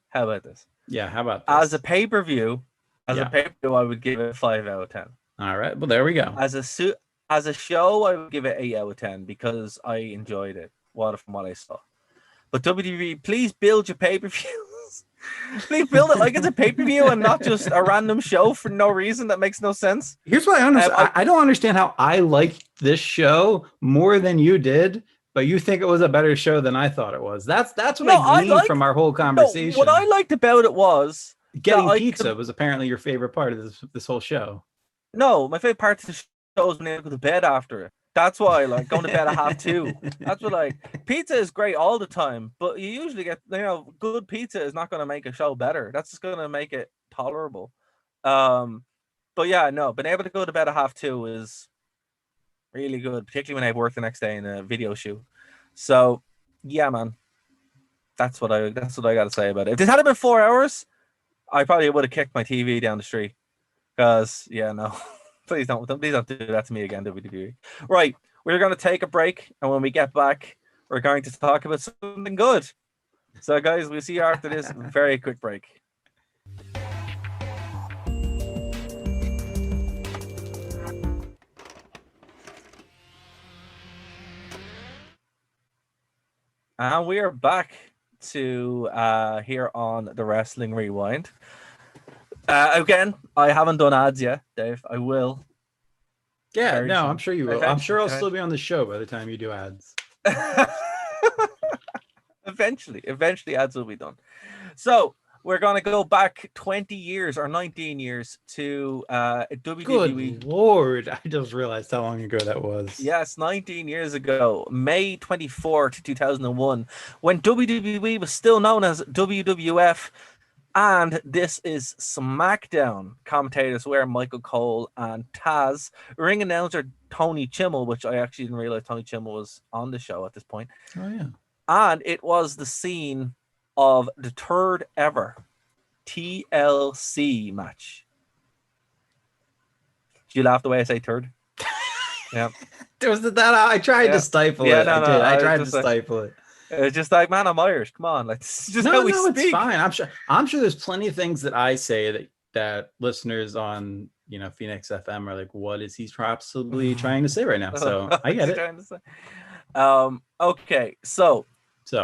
Yeah, how about this? As a pay-per-view, I would give it 5 out of 10. All right, well, there we go. As a show, I would give it 8 out of 10 because I enjoyed it. From what I saw. But WWE, please build your pay-per-views. Please build it like it's a pay-per-view and not just a random show for no reason that makes no sense. Here's what I understand. I don't understand how I liked this show more than you did, but you think it was a better show than I thought it was. That's what I gleaned from our whole conversation. What I liked about it was getting pizza was apparently your favorite part of this whole show. No, my favorite part of the show was when I go to bed after it. That's why I like going to bed at 1:30. That's what pizza is great all the time, but you usually get good pizza is not going to make a show better. That's just going to make it tolerable. But yeah, no, being able to go to bed at 2:30 is really good, particularly when I work the next day in a video shoot. So yeah, man, that's what I got to say about it. If this had been 4 hours, I probably would have kicked my TV down the street. Because no. Please don't do that to me again, WWE. Right, we're going to take a break, and when we get back, we're going to talk about something good. So, guys, we'll see you after this very quick break. And we are back. to here on the Wrestling Rewind. Again, I haven't done ads yet, Dave. I will. Yeah, no, I'm sure you will. I'm sure I'll still eventually. be on the show by the time you do ads. Eventually ads will be done. So we're going to go back 20 years or 19 years to WWE. Good Lord. I just realized how long ago that was. Yes, 19 years ago, May 24th, 2001, when WWE was still known as WWF. And this is SmackDown. Commentators were Michael Cole and Taz. Ring announcer Tony Chimmel, which I actually didn't realize Tony Chimmel was on the show at this point. Oh, yeah. And it was the scene of the third ever TLC match. Do you laugh the way I say third? Yeah. Was it that? I tried to stifle it. No, I did. I tried to stifle it. It's just like, man, I'm Irish. Come on, like this is just how we speak. It's fine. I'm sure there's plenty of things that I say that listeners on Phoenix FM are like, what is he possibly trying to say right now? So I get it. Okay, so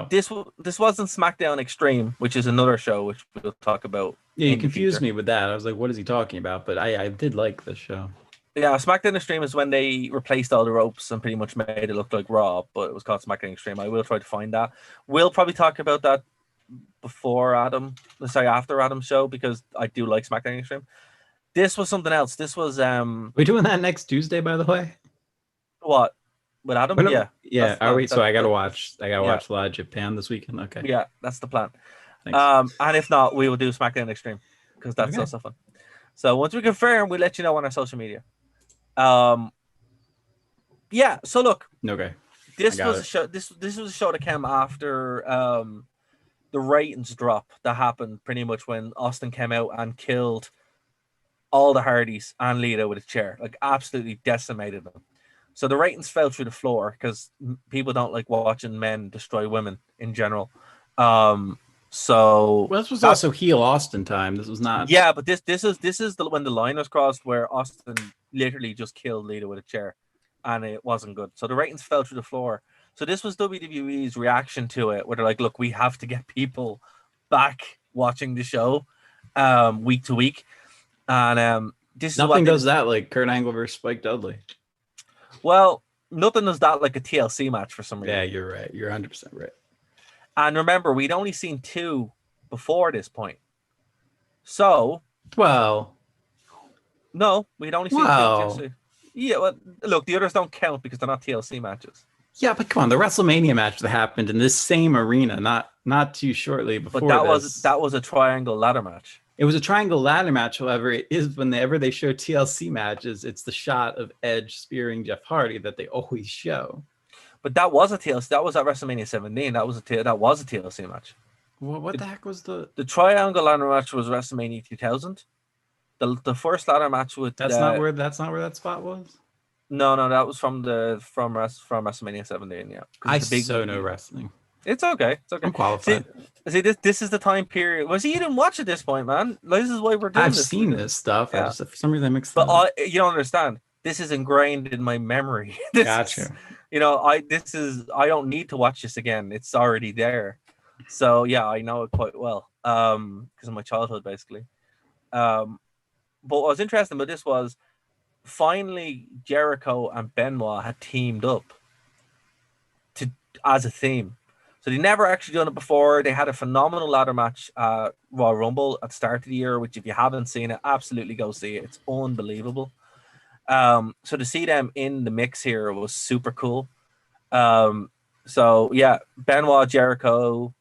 this wasn't SmackDown Extreme, which is another show which we'll talk about. Yeah, you confused me with that. I was like, what is he talking about? But I did like this show. Yeah, SmackDown Extreme is when they replaced all the ropes and pretty much made it look like Raw, but it was called SmackDown Extreme. I will try to find that. We'll probably talk about that after Adam's show, because I do like SmackDown Extreme. This was something else. This was We're doing that next Tuesday, by the way. What? With Adam? Yeah. So I gotta watch Live Japan this weekend. Okay. Yeah, that's the plan. Thanks. And if not, we will do SmackDown Extreme, because that's also fun. So once we confirm, we'll let you know on our social media. So look, okay, this was a show. This was a show that came after the ratings drop that happened pretty much when Austin came out and killed all the Hardys and Lita with a chair, like absolutely decimated them. So the ratings fell through the floor because people don't like watching men destroy women in general. So this was also heel Austin time. This was not. Yeah, but this is when the line was crossed where Austin literally just killed Lita with a chair, and it wasn't good. So the ratings fell through the floor. So this was WWE's reaction to it, where they're like, "Look, we have to get people back watching the show, week to week." And this nothing does that like Kurt Angle versus Spike Dudley. Well, nothing does that like a TLC match for some reason. Yeah, you're right. You're 100% right. And remember, we'd only seen 2 before this point. So, no, we'd only seen 2 TLC. Yeah, well, look, the others don't count because they're not TLC matches. Yeah, but come on, the WrestleMania match that happened in this same arena, not too shortly before. But that was a triangle ladder match. It was a triangle ladder match. However, it is whenever they show TLC matches, it's the shot of Edge spearing Jeff Hardy that they always show. But that was a TLC. That was at WrestleMania 17. That was a TLC match. What the heck was the triangle ladder match? Was WrestleMania 2000. The first ladder match with that's not where that spot was. No, that was from WrestleMania 17. Yeah, I know wrestling. It's okay. I'm qualified. See, this is the time period. You didn't watch at this point, man. This is why we're doing this. I've seen this stuff. Yeah. For some reason I mixed it up. You don't understand. This is ingrained in my memory. Gotcha. I don't need to watch this again. It's already there. So yeah, I know it quite well. Because of my childhood, basically. But what was interesting about this was finally Jericho and Benoit had teamed up as a theme. So they never actually done it before. They had a phenomenal ladder match at Royal Rumble at the start of the year, which if you haven't seen it, absolutely go see it. It's unbelievable. So to see them in the mix here was super cool. So yeah, Benoit, Jericho,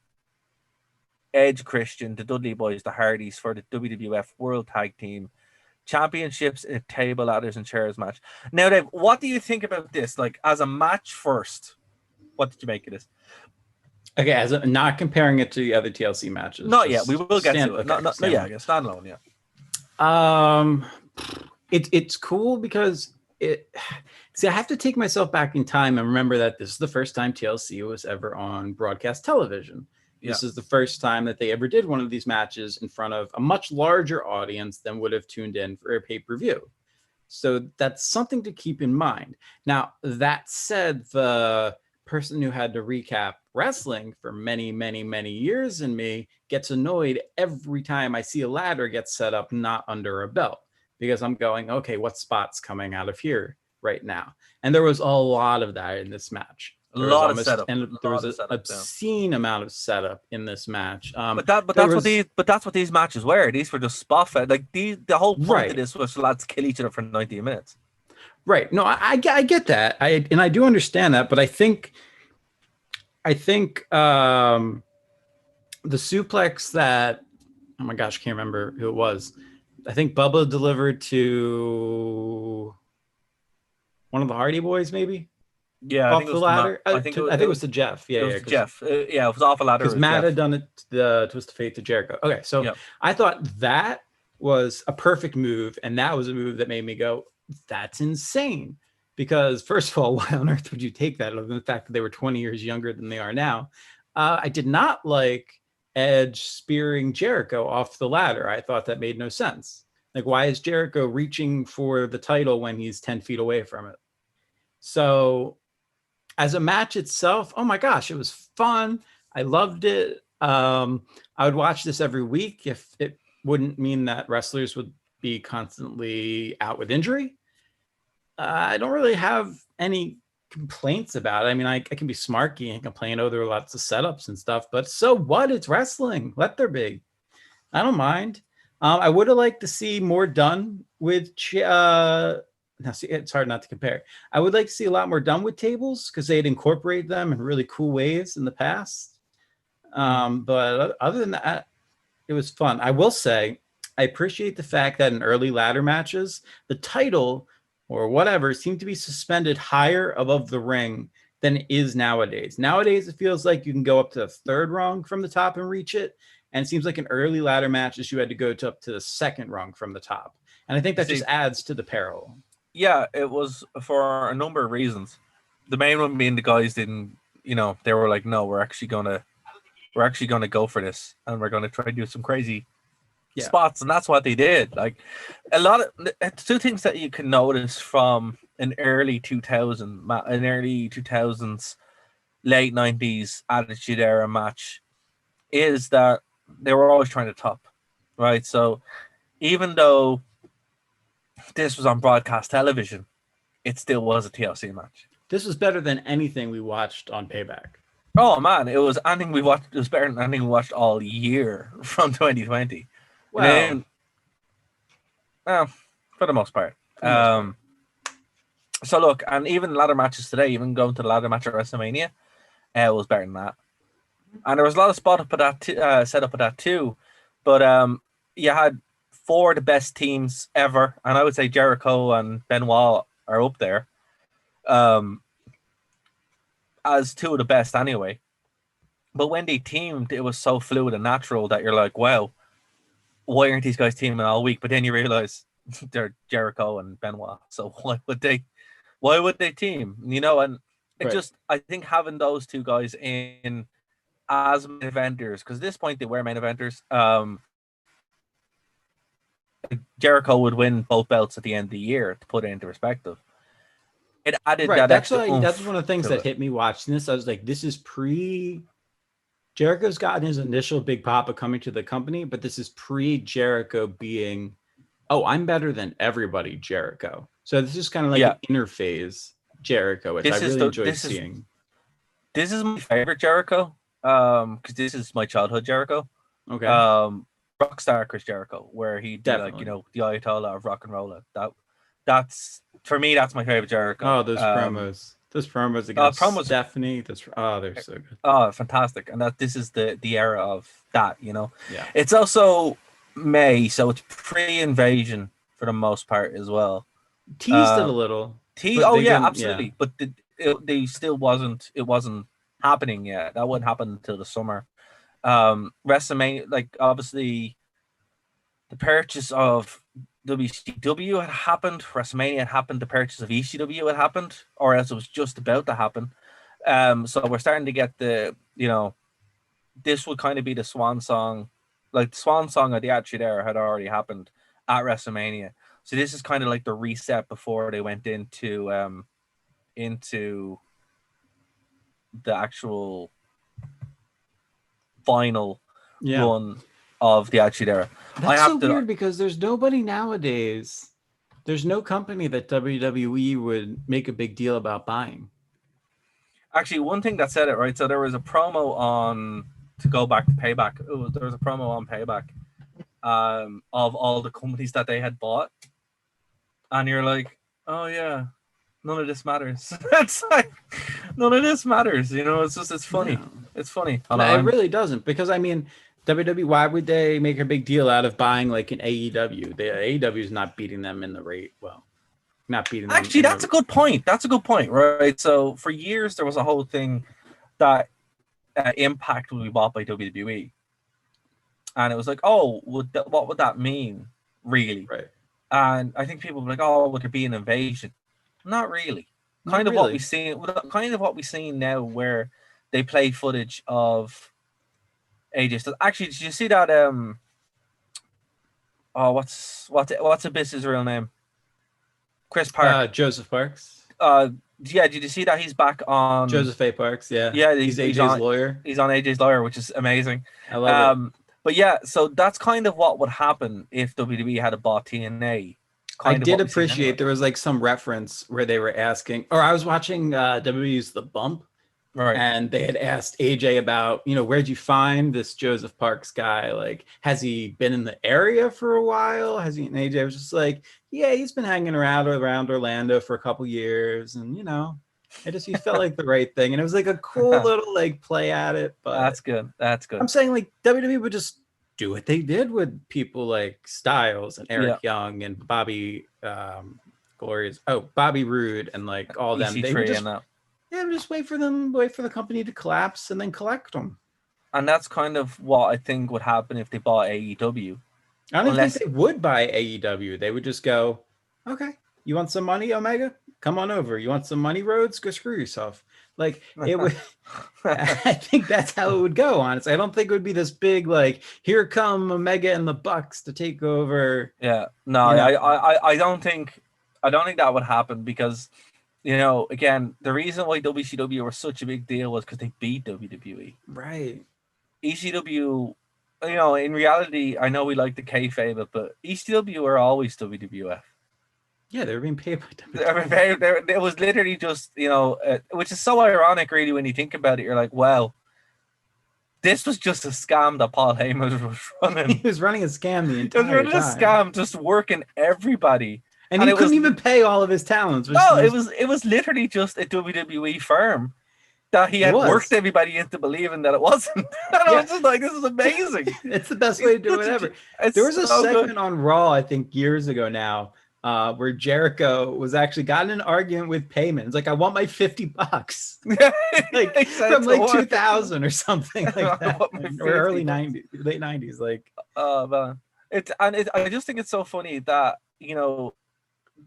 Edge, Christian, the Dudley Boys, the Hardys for the WWF World Tag Team Championships in a table, ladders, and chairs match. Now, Dave, what do you think about this? Like, as a match first, what did you make of this? Okay, not comparing it to the other TLC matches. Not yet. We will get to it. Standalone, yeah. It's cool because I have to take myself back in time and remember that this is the first time TLC was ever on broadcast television. This is the first time that they ever did one of these matches in front of a much larger audience than would have tuned in for a pay-per-view. So that's something to keep in mind. Now, that said, the person who had to recap wrestling for many, many, many years in me gets annoyed every time I see a ladder get set up not under a belt, because I'm going, okay, what spot's coming out of here right now? And there was a lot of that in this match. A There was lot of almost, setup. and there was an setup, obscene amount of setup in this match. But that's what these matches were. These were just spot fed. Like the whole point of this was lads kill each other for 90 minutes. Right. No, I get that. I do understand that, but I think the suplex that, oh my gosh, I can't remember who it was. I think Bubba delivered to one of the Hardy Boys, maybe. Yeah, off the ladder. I think it was to Jeff. Yeah, it was Jeff. Yeah, it was off a ladder. Because Matt had done it the Twist of Fate to Jericho. Okay, so I thought that was a perfect move, and that was a move that made me go, "That's insane." Because first of all, why on earth would you take that? Other than the fact that they were 20 years younger than they are now. I did not like Edge spearing Jericho off the ladder. I thought that made no sense. Like, why is Jericho reaching for the title when he's 10 feet away from it? So as a match itself, oh my gosh, it was fun. I loved it. I would watch this every week if it wouldn't mean that wrestlers would be constantly out with injury. I don't really have any complaints about it. I mean, I can be smarky and complain, oh, there are lots of setups and stuff, but so what? It's wrestling. Let there be. I don't mind. I would have liked to see more done with now, see, it's hard not to compare. I would like to see a lot more done with tables because they had incorporated them in really cool ways in the past. But other than that, it was fun. I will say, I appreciate the fact that in early ladder matches, the title or whatever seemed to be suspended higher above the ring than it is nowadays. Nowadays, it feels like you can go up to the third rung from the top and reach it. And it seems like in early ladder matches, you had to go up to the second rung from the top. And I think that just adds to the peril. Yeah, it was for a number of reasons. The main one being the guys didn't, they were like, no, we're actually gonna go for this, and we're gonna try to do some crazy spots, and that's what they did. Like a lot of two things that you can notice from an early 2000s, late 90s Attitude Era match is that they were always trying to top, right? So even though this was on broadcast television, it still was a TLC match. This was better than anything we watched on Payback. Oh man, it was anything we watched. It was better than anything we watched all year from 2020. Wow. Well, for the most part. So look, and even ladder matches today, even going to the ladder match at WrestleMania, was better than that. And there was a lot of set up with that too. But you had 4 of the best teams ever, and I would say Jericho and Benoit are up there as 2 of the best anyway. But when they teamed, it was so fluid and natural that you're like, wow, why aren't these guys teaming all week? But then you realize they're Jericho and Benoit, so why would they team? And it I think having those 2 guys in as main eventers, because at this point they were main eventers. Jericho would win both belts at the end of the year, to put it into perspective. It added that that's one of the things that hit me watching this. I was like, this is Jericho's gotten his initial big pop of coming to the company, but this is pre-Jericho being, oh, I'm better than everybody, Jericho. So this is kind of like an interphase Jericho, which I really enjoy seeing. This is my favorite Jericho, because this is my childhood Jericho. Okay. Rockstar Chris Jericho, where he'd be like, the Ayatollah of rock and roll. That's for me, that's my favorite Jericho. Oh, those promos against Stephanie. They're so good. Oh, fantastic! And this is the era of that. Yeah. It's also May, so it's pre-invasion for the most part as well. Teased it a little. Absolutely. Yeah. But they still wasn't. It wasn't happening yet. That wouldn't happen until the summer. WrestleMania, like obviously, the purchase of WCW had happened. WrestleMania had happened. The purchase of ECW had happened, or else it was just about to happen. So we're starting to get this would kind of be the swan song. Like the swan song of the Attitude Era had already happened at WrestleMania. So this is kind of like the reset before they went into the actual final Yeah. run of the Attitude Era. That's so weird because there's nobody nowadays. There's no company that WWE would make a big deal about buying. Actually, one thing that said it, right? So there was a promo on, to go back to Payback, there was a promo on Payback of all the companies that they had bought. And you're like, oh yeah, none of this matters. It's like, none of this matters. You know, it's just, it's funny. No. It's funny. No, it really doesn't. Because, I mean, WWE, why would they make a big deal out of buying like an AEW? The AEW is not beating them in the rate. Well, not beating them. Actually, that's a good point. That's a good point, right? So for years, there was a whole thing that Impact would be bought by WWE. And it was like, oh, what would that mean, really? Right. And I think people were like, oh, would there be an invasion? Not really. Kind of what we see now, where they play footage of AJ. Actually, did you see that? What's Abyss's real name? Chris Park. Joseph Parks. Yeah, did you see that he's back on Joseph A. Parks? Yeah. Yeah, he's AJ's lawyer. He's on AJ's lawyer, which is amazing. I love it. But yeah, so that's kind of what would happen if WWE had bought TNA. I did appreciate there was like some reference where they were asking, or I was watching WWE's The Bump, right? And they had asked AJ about, where'd you find this Joseph Parks guy? Like, has he been in the area for a while? And AJ was just like, yeah, he's been hanging around Orlando for a couple years, and he felt like the right thing, and it was like a cool little like play at it. But that's good. I'm saying like WWE would just do what they did with people like Styles and Eric Young and Bobby Bobby Roode and like all them. They would just wait for the company to collapse and then collect them. And that's kind of what I think would happen if they bought AEW. I don't think they would buy AEW. They would just go, okay, you want some money, Omega? Come on over. You want some money, Rhodes? Go screw yourself. Like, it would. I think that's how it would go, honestly. I don't think it would be this big, like, here come Omega and the Bucks to take over. Yeah, no, I don't think that would happen because, again, the reason why WCW was such a big deal was because they beat WWE. Right. ECW, in reality, I know we like the kayfabe, but ECW are always WWF. Yeah, they were being paid by WWE. It was literally just, which is so ironic, really, when you think about it. You're like, well, this was just a scam that Paul Heyman was running. He was running a scam the entire time. He was running a scam, just working everybody. And he couldn't even pay all of his talents. It was literally just a WWE firm that he had worked everybody into believing that it wasn't. And I was just like, this is amazing. It's the best way to do it ever. There was a segment on Raw, I think years ago now, where Jericho was actually got in an argument with Payman. It's like, I want my $50. Like from like 2000 or something like that. Or early 90s, late 90s. Like, oh man. I just think it's so funny that,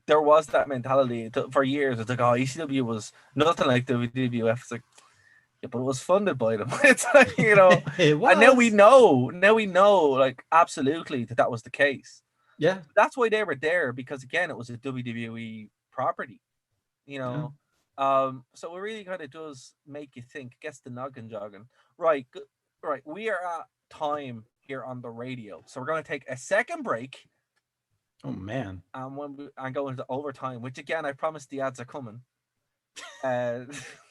there was that mentality for years. It's like, oh, ECW was nothing like the WWF. It's like, yeah, but it was funded by them. It's like, it was. And now we know, like, absolutely that was the case. Yeah, that's why they were there, because again, it was a WWE property, So it really kind of does make you think, gets the noggin jogging. Right. We are at time here on the radio, so we're going to take a second break. Oh man! And go into overtime, which again, I promise the ads are coming. If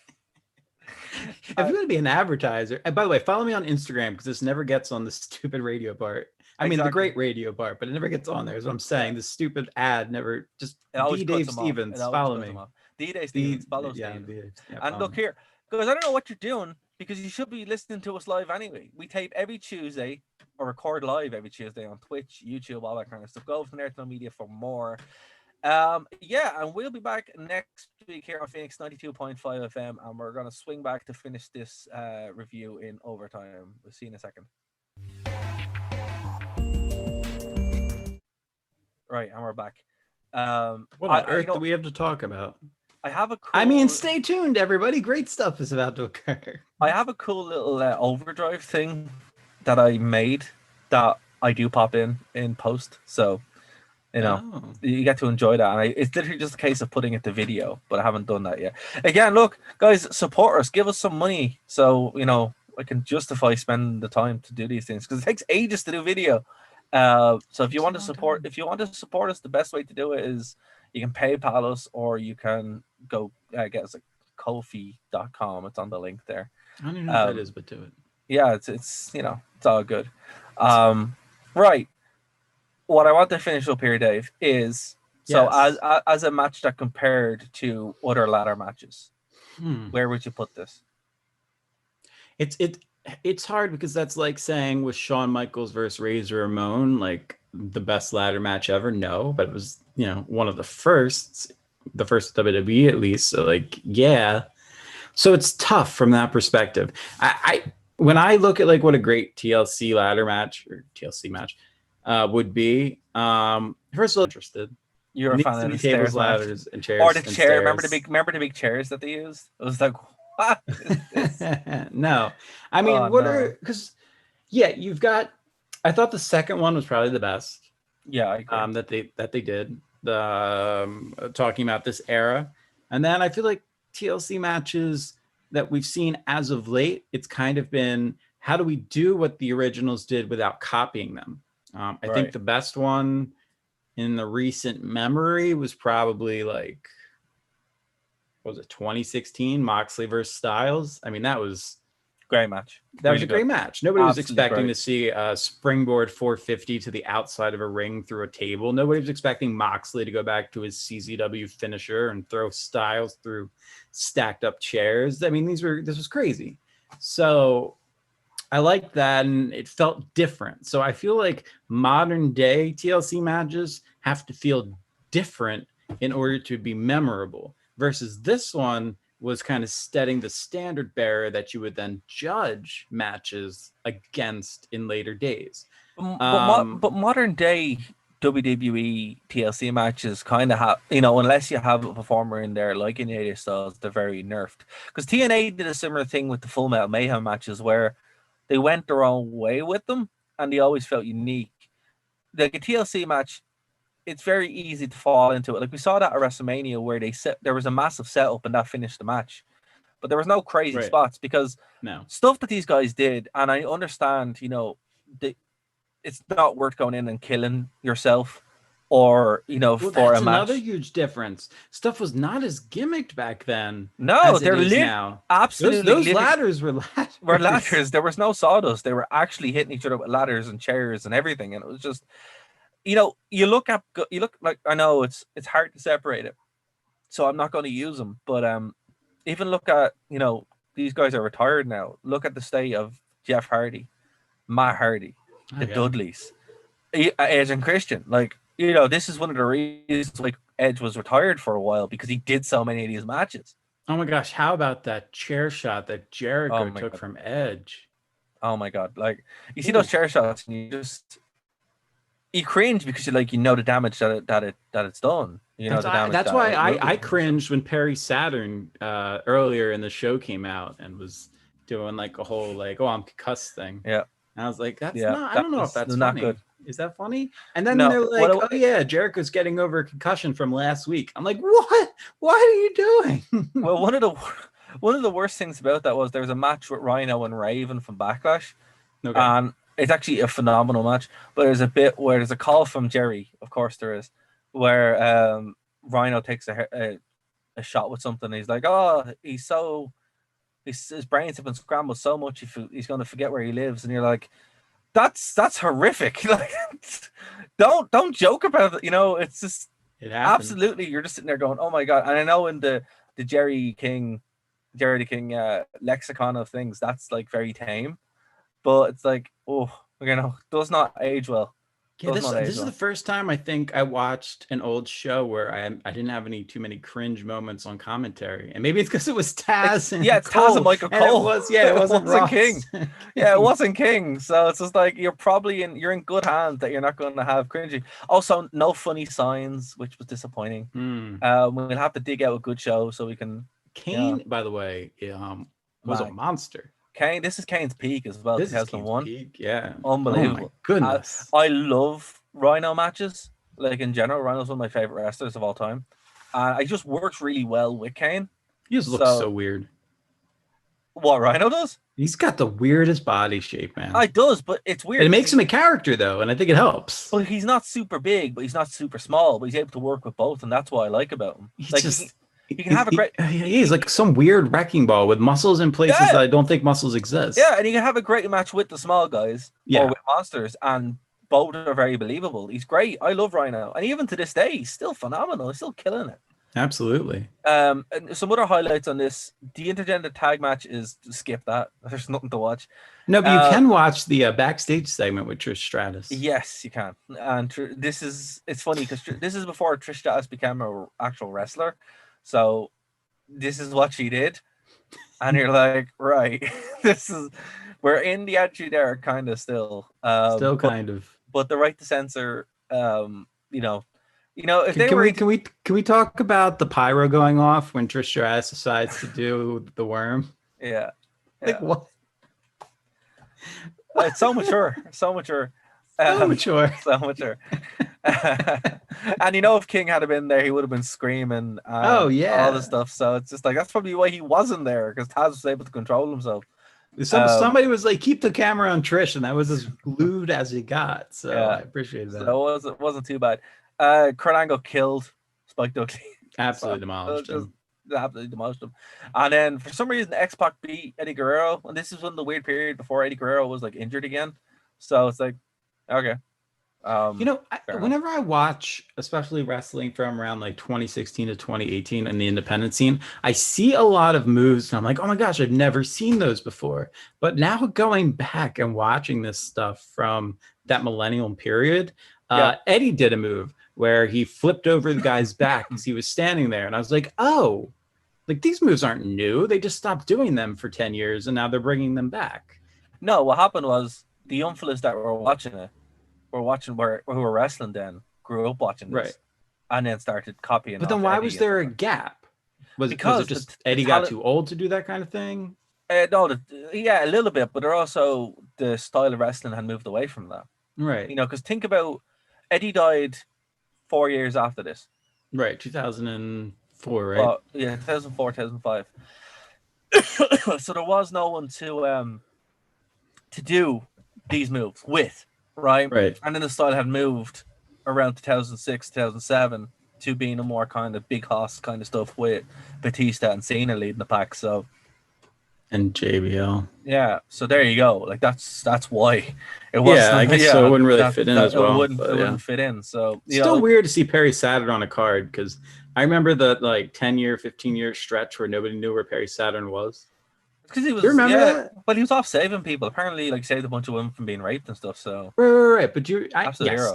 you're going to be an advertiser, and by the way, follow me on Instagram because this never gets on the stupid radio part. I mean, the great radio part, but it never gets on there. Is what I'm saying. The stupid ad never just. D. Dave Stevens, follow me. D. Dave Stevens, follow Stevens. And look here, because I don't know what you're doing, because you should be listening to us live anyway. We tape every Tuesday, or record live every Tuesday on Twitch, YouTube, all that kind of stuff. Go over to nerdtoknowmedia for more. And we'll be back next week here on Phoenix 92.5 FM, and we're going to swing back to finish this review in overtime. We'll see you in a second. Right, and we're back. What on earth do we have to talk about? I have a cool... stay tuned, everybody. Great stuff is about to occur. I have a cool little overdrive thing that I made that I do pop in post. So You know, Oh. you get to enjoy that. And it's literally just a case of putting it to video, but I haven't done that yet. Again, look, guys, support us. Give us some money so, you know, I can justify spending the time to do these things, because it takes ages to do video. So if you want to support us, the best way to do it is you can PayPal us, or you can go get us at Ko-fi.com. It's on the link there. I don't even know what that is, but do it. Yeah, it's you know, it's all good. Right. What I want to finish up here, Dave, is so Yes. as a match that compared to other ladder matches, where would you put this? It's hard, because that's like saying, with Shawn Michaels versus Razor Ramon, like the best ladder match ever. No, but it was, you know, one of the first WWE at least. So like, yeah. So it's tough from that perspective. I when I look at like what a great TLC ladder match or TLC match would be, first of all, interested. You're a fan of the tables, stairs, ladders, and chairs, or the and chair. stairs. Remember the big chairs that they used? It was like, what is this? No, I mean, because you've got. I thought the second one was probably the best. Yeah, I agree. That they did talking about this era, and then I feel like TLC matches that we've seen as of late, it's kind of been, how do we do what the originals did without copying them? I think the best one in the recent memory was probably like, what was it, 2016 Moxley versus Styles? I mean, that was great match. That was a great match. Nobody was expecting to see a springboard 450 to the outside of a ring through a table. Nobody was expecting Moxley to go back to his CZW finisher and throw Styles through stacked up chairs. I mean, this was crazy. So I like that, and it felt different. So I feel like modern day TLC matches have to feel different in order to be memorable, versus this one was kind of setting the standard bearer that you would then judge matches against in later days. But modern day WWE TLC matches kind of have, you know, unless you have a performer in there like in AJ Styles, they're very nerfed. Because TNA did a similar thing with the Full Metal Mayhem matches, where they went their own way with them, and they always felt unique. Like a TLC match, it's very easy to fall into it. Like we saw that at WrestleMania, where there was a massive setup and that finished the match, but there was no crazy spots, because stuff that these guys did, and I understand, you know, it's not worth going in and killing yourself, or, you know, for a match. Another huge difference. Stuff was not as gimmicked back then. No, they're now. Absolutely. Those ladders were ladders. Were ladders. There was no sawdust. They were actually hitting each other with ladders and chairs and everything, and it was just, you know, you look like, I know it's hard to separate it, so I'm not going to use them, but even look at, you know, these guys are retired now. Look at the state of Jeff Hardy, Matt Hardy, the Dudleys, Edge and Christian. Like, you know, this is one of the reasons like Edge was retired for a while, because he did so many of these matches. Oh my gosh, how about that chair shot that Jericho took from Edge? Oh my God. Like, you see those chair shots and you cringe, because you know the damage that it's done. You know, that's why I cringed when Perry Saturn earlier in the show came out and was doing like a whole like, oh, I'm concussed thing. Yeah. And I was like, I don't know if that's not funny. Good. Is that funny? And then they're like, oh yeah, Jericho's getting over a concussion from last week. I'm like, what? What are you doing? Well, one of the worst things about that was there was a match with Rhino and Raven from Backlash. Okay. And it's actually a phenomenal match, but there's a bit where there's a call from Jerry, of course there is, where Rhino takes a shot with something. He's like, oh, his brains have been scrambled so much he's going to forget where he lives, and you're like, that's horrific. Like, don't joke about it. You know, it's just absolutely, you're just sitting there going, oh my God. And I know in the Jerry the King lexicon of things, that's like very tame, but it's like, oh, you know, does not age well. Yeah, this is the first time I think I watched an old show where I didn't have too many cringe moments on commentary, and maybe it's because it was Taz it's Taz and Michael Cole. It wasn't King. Yeah, it wasn't King. So it's just like you're in good hands that you're not going to have cringy. Also, no funny signs, which was disappointing. We'll have to dig out a good show so we can. Kane, by the way, was a monster. Kane, this is Kane's peak as well. 2001. Peak, yeah, unbelievable. Oh my goodness, I love Rhino matches, Like in general, Rhino's one of my favorite wrestlers of all time. He just works really well with Kane. He just looks so weird. What Rhino does? He's got the weirdest body shape, man. It does, but it's weird. And it makes him a character, though, and I think it helps. But he's not super big, but he's not super small, but he's able to work with both, and that's what I like about him. He's like just, he can have a great. He's like some weird wrecking ball with muscles in places that I don't think muscles exist. Yeah, and he can have a great match with the small guys or with monsters, and both are very believable. He's great. I love Rhino, and even to this day, he's still phenomenal. He's still killing it. Absolutely. And some other highlights on this: the intergender tag match is skip that. There's nothing to watch. No, but you can watch the backstage segment with Trish Stratus. Yes, you can. And it's funny because this is before Trish Stratus became an actual wrestler. So this is what she did. And you're like, right, we're in the Attitude Era kind of still. Kind of. But the right to censor, if can we talk about the pyro going off when Trish Stratus decides to do the worm? Yeah. Like what? It's so mature. So mature. So mature. And if King had been there, he would have been screaming. All this stuff. So it's just like that's probably why he wasn't there, because Taz was able to control himself. Somebody was like, keep the camera on Trish, and that was as glued as he got. So I appreciate that. So it wasn't too bad. Kurt Angle killed Spike Dudley. Absolutely demolished him. Absolutely demolished him. And then for some reason, X-Pac beat Eddie Guerrero, and this is when the weird period before Eddie Guerrero was like injured again. So it's like, okay. Whenever I watch, especially wrestling from around like 2016 to 2018 in the independent scene, I see a lot of moves and I'm like, oh my gosh, I've never seen those before. But now going back and watching this stuff from that millennium period, Eddie did a move where he flipped over the guy's back as he was standing there. And I was like, oh, like these moves aren't new. They just stopped doing them for 10 years and now they're bringing them back. No, what happened was the young fellas that were watching it, who were wrestling then, grew up watching this. Right. And then started copying. But then why was there a gap? Was it just Eddie got too old to do that kind of thing? No, a little bit, but also the style of wrestling had moved away from that. Right. Because think about Eddie died 4 years after this. Right, 2004, right? 2004, 2005. So there was no one to do these moves with, right? Right. And then the style had moved around 2006, 2007 to being a more kind of big hoss kind of stuff with Batista and Cena leading the pack. So. And JBL. Yeah, so there you go. Like that's why it wasn't. Yeah, I guess so. It wouldn't really fit in as well. It wouldn't fit in. So still weird to see Perry Saturn on a card, because I remember the 10-year, 15-year stretch where nobody knew where Perry Saturn was. Because he was. You remember that? But he was off saving people. Apparently, saved a bunch of women from being raped and stuff. So right. But hero.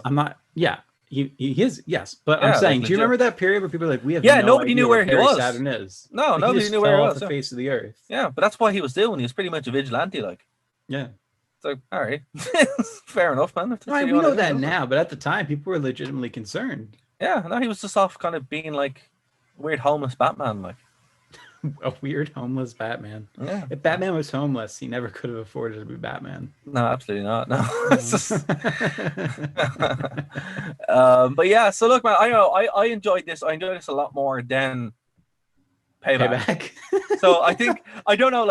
I'm not. Yeah. He is, yes, but I'm saying, do you remember that period where people were like, we have nobody knew where he was. Saturn is. No, nobody knew where he was. Off the face of the earth. Yeah, but that's what he was doing. He was pretty much a vigilante, like. Yeah. It's like, all right, fair enough, man. We know that now, but at the time, people were legitimately concerned. Yeah, no, he was just off kind of being like weird homeless Batman, like. A weird homeless Batman. Yeah. If Batman was homeless, he never could have afforded to be Batman. No, absolutely not. No. It's just... but yeah, so look, man, I enjoyed this. I enjoyed this a lot more than Payback. So I don't know,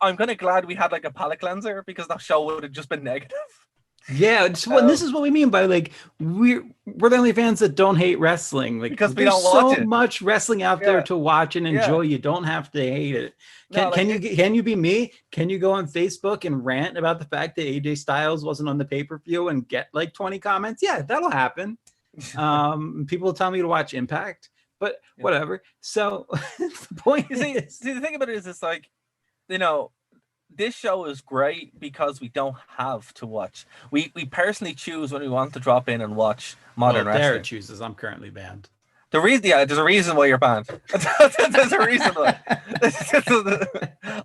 I'm kind of glad we had a palate cleanser, because that show would have just been negative. Yeah, this is what we mean by we're the only fans that don't hate wrestling, because we don't watch so much wrestling out there to watch and enjoy. You don't have to hate it. Can you be me? Can you go on Facebook and rant about the fact that AJ Styles wasn't on the pay-per-view and get 20 comments? Yeah, that'll happen. People tell me to watch Impact, but whatever. So the point is, the thing about it is, it's this show is great because we don't have to watch. We personally choose when we want to drop in and watch modern wrestling. Derek chooses. I'm currently banned. There's a reason why you're banned. There's a reason why.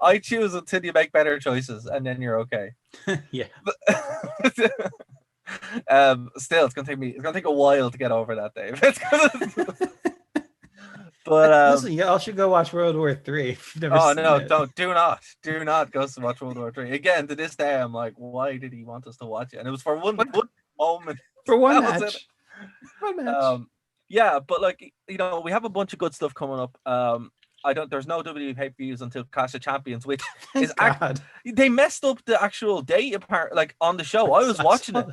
I choose until you make better choices, and then you're okay. Yeah. Still, it's gonna take a while to get over that, Dave. But listen, y'all should go watch World War III. Do not go to watch World War III again. To this day, I'm like, why did he want us to watch it? And it was for one moment. For one match. Fun match. Yeah, but like, you know, we have a bunch of good stuff coming up. There's no WWE pay-per-views until Clash of Champions, which is God. they messed up the actual date apart, like on the show. I was watching it.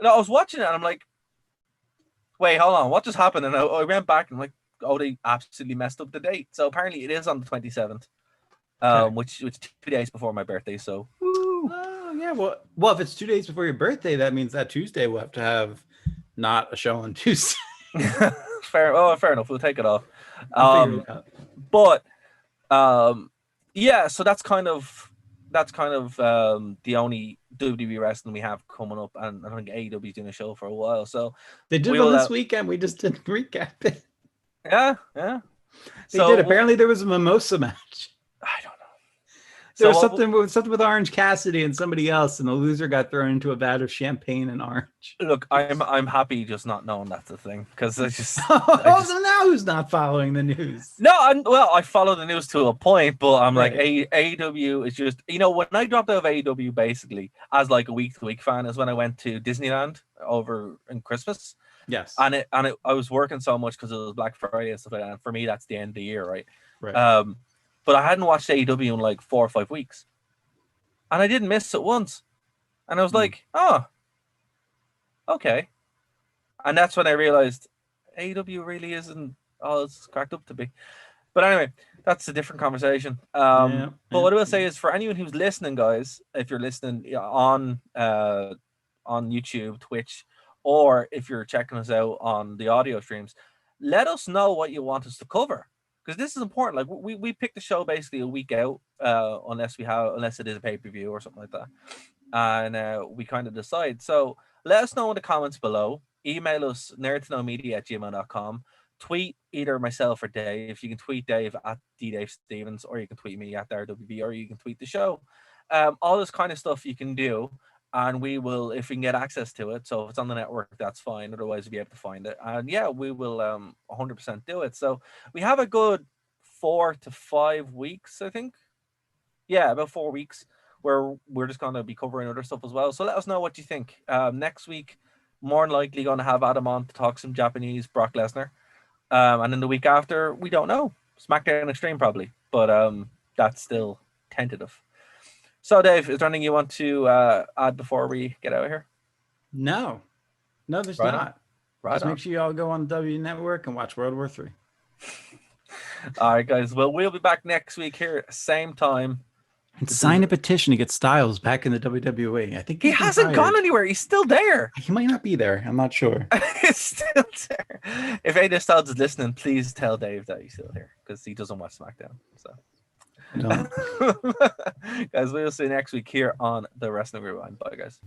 No, I was watching it and I'm like, wait, hold on, what just happened? And I went back and I'm like, oh, they absolutely messed up the date. So apparently it is on the 27th, which 2 days before my birthday. So woo. Oh yeah, well, if it's 2 days before your birthday, that means that Tuesday we'll have to have not a show on Tuesday. fair enough. We'll take it off. I'll figure it out. But yeah, so that's kind of the only WWE wrestling we have coming up, and I think AEW's doing a show for a while. So they did one this weekend. We just didn't recap it. Yeah. They did. Apparently, there was a mimosa match. I don't know. There was something with Orange Cassidy and somebody else, and the loser got thrown into a vat of champagne and orange. Look, I'm happy just not knowing that's the thing, because I just. So now who's not following the news? No, I follow the news to a point, but I'm like, AEW is just, you know, when I dropped out of AEW basically as like a week-to-week fan is when I went to Disneyland over in Christmas. Yes, and I was working so much because it was Black Friday and stuff like that. And for me, that's the end of the year, right? But I hadn't watched AEW in like 4 or 5 weeks, and I didn't miss it once. And I was like, oh, okay. And that's when I realized AEW really isn't all it's cracked up to be. But anyway, that's a different conversation. But what I will say is, for anyone who's listening, guys, if you're listening on YouTube, Twitch, or if you're checking us out on the audio streams, let us know what you want us to cover, because this is important. Like, we pick the show basically a week out, unless it is a pay-per-view or something like that, and we kind of decide. So let us know in the comments below. Email us nerdtoknowmedia@gmail.com. Tweet either myself or Dave. You can tweet Dave at @DDaveStevens, or you can tweet me at RWB, or you can tweet the show. All this kind of stuff you can do. And we will, if we can get access to it. So if it's on the network, that's fine. Otherwise, we'll be able to find it. And yeah, we will 100% do it. So we have a good 4 to 5 weeks, I think. Yeah, about 4 weeks where we're just going to be covering other stuff as well. So let us know what you think. Next week, more than likely going to have Adam on to talk some Japanese Brock Lesnar. And then the week after, we don't know. SmackDown Extreme probably. But that's still tentative. So, Dave, is there anything you want to add before we get out of here? No, there's not. Just make sure you all go on the W Network and watch World War III. All right, guys. Well, we'll be back next week here, same time. And sign a petition to get Styles back in the WWE. I think he hasn't gone anywhere. He's still there. He might not be there. I'm not sure. He's still there. If AJ Styles is listening, please tell Dave that he's still here, because he doesn't watch SmackDown. So. No. Guys, we'll see you next week here on the Wrestling Rewind. Bye, guys.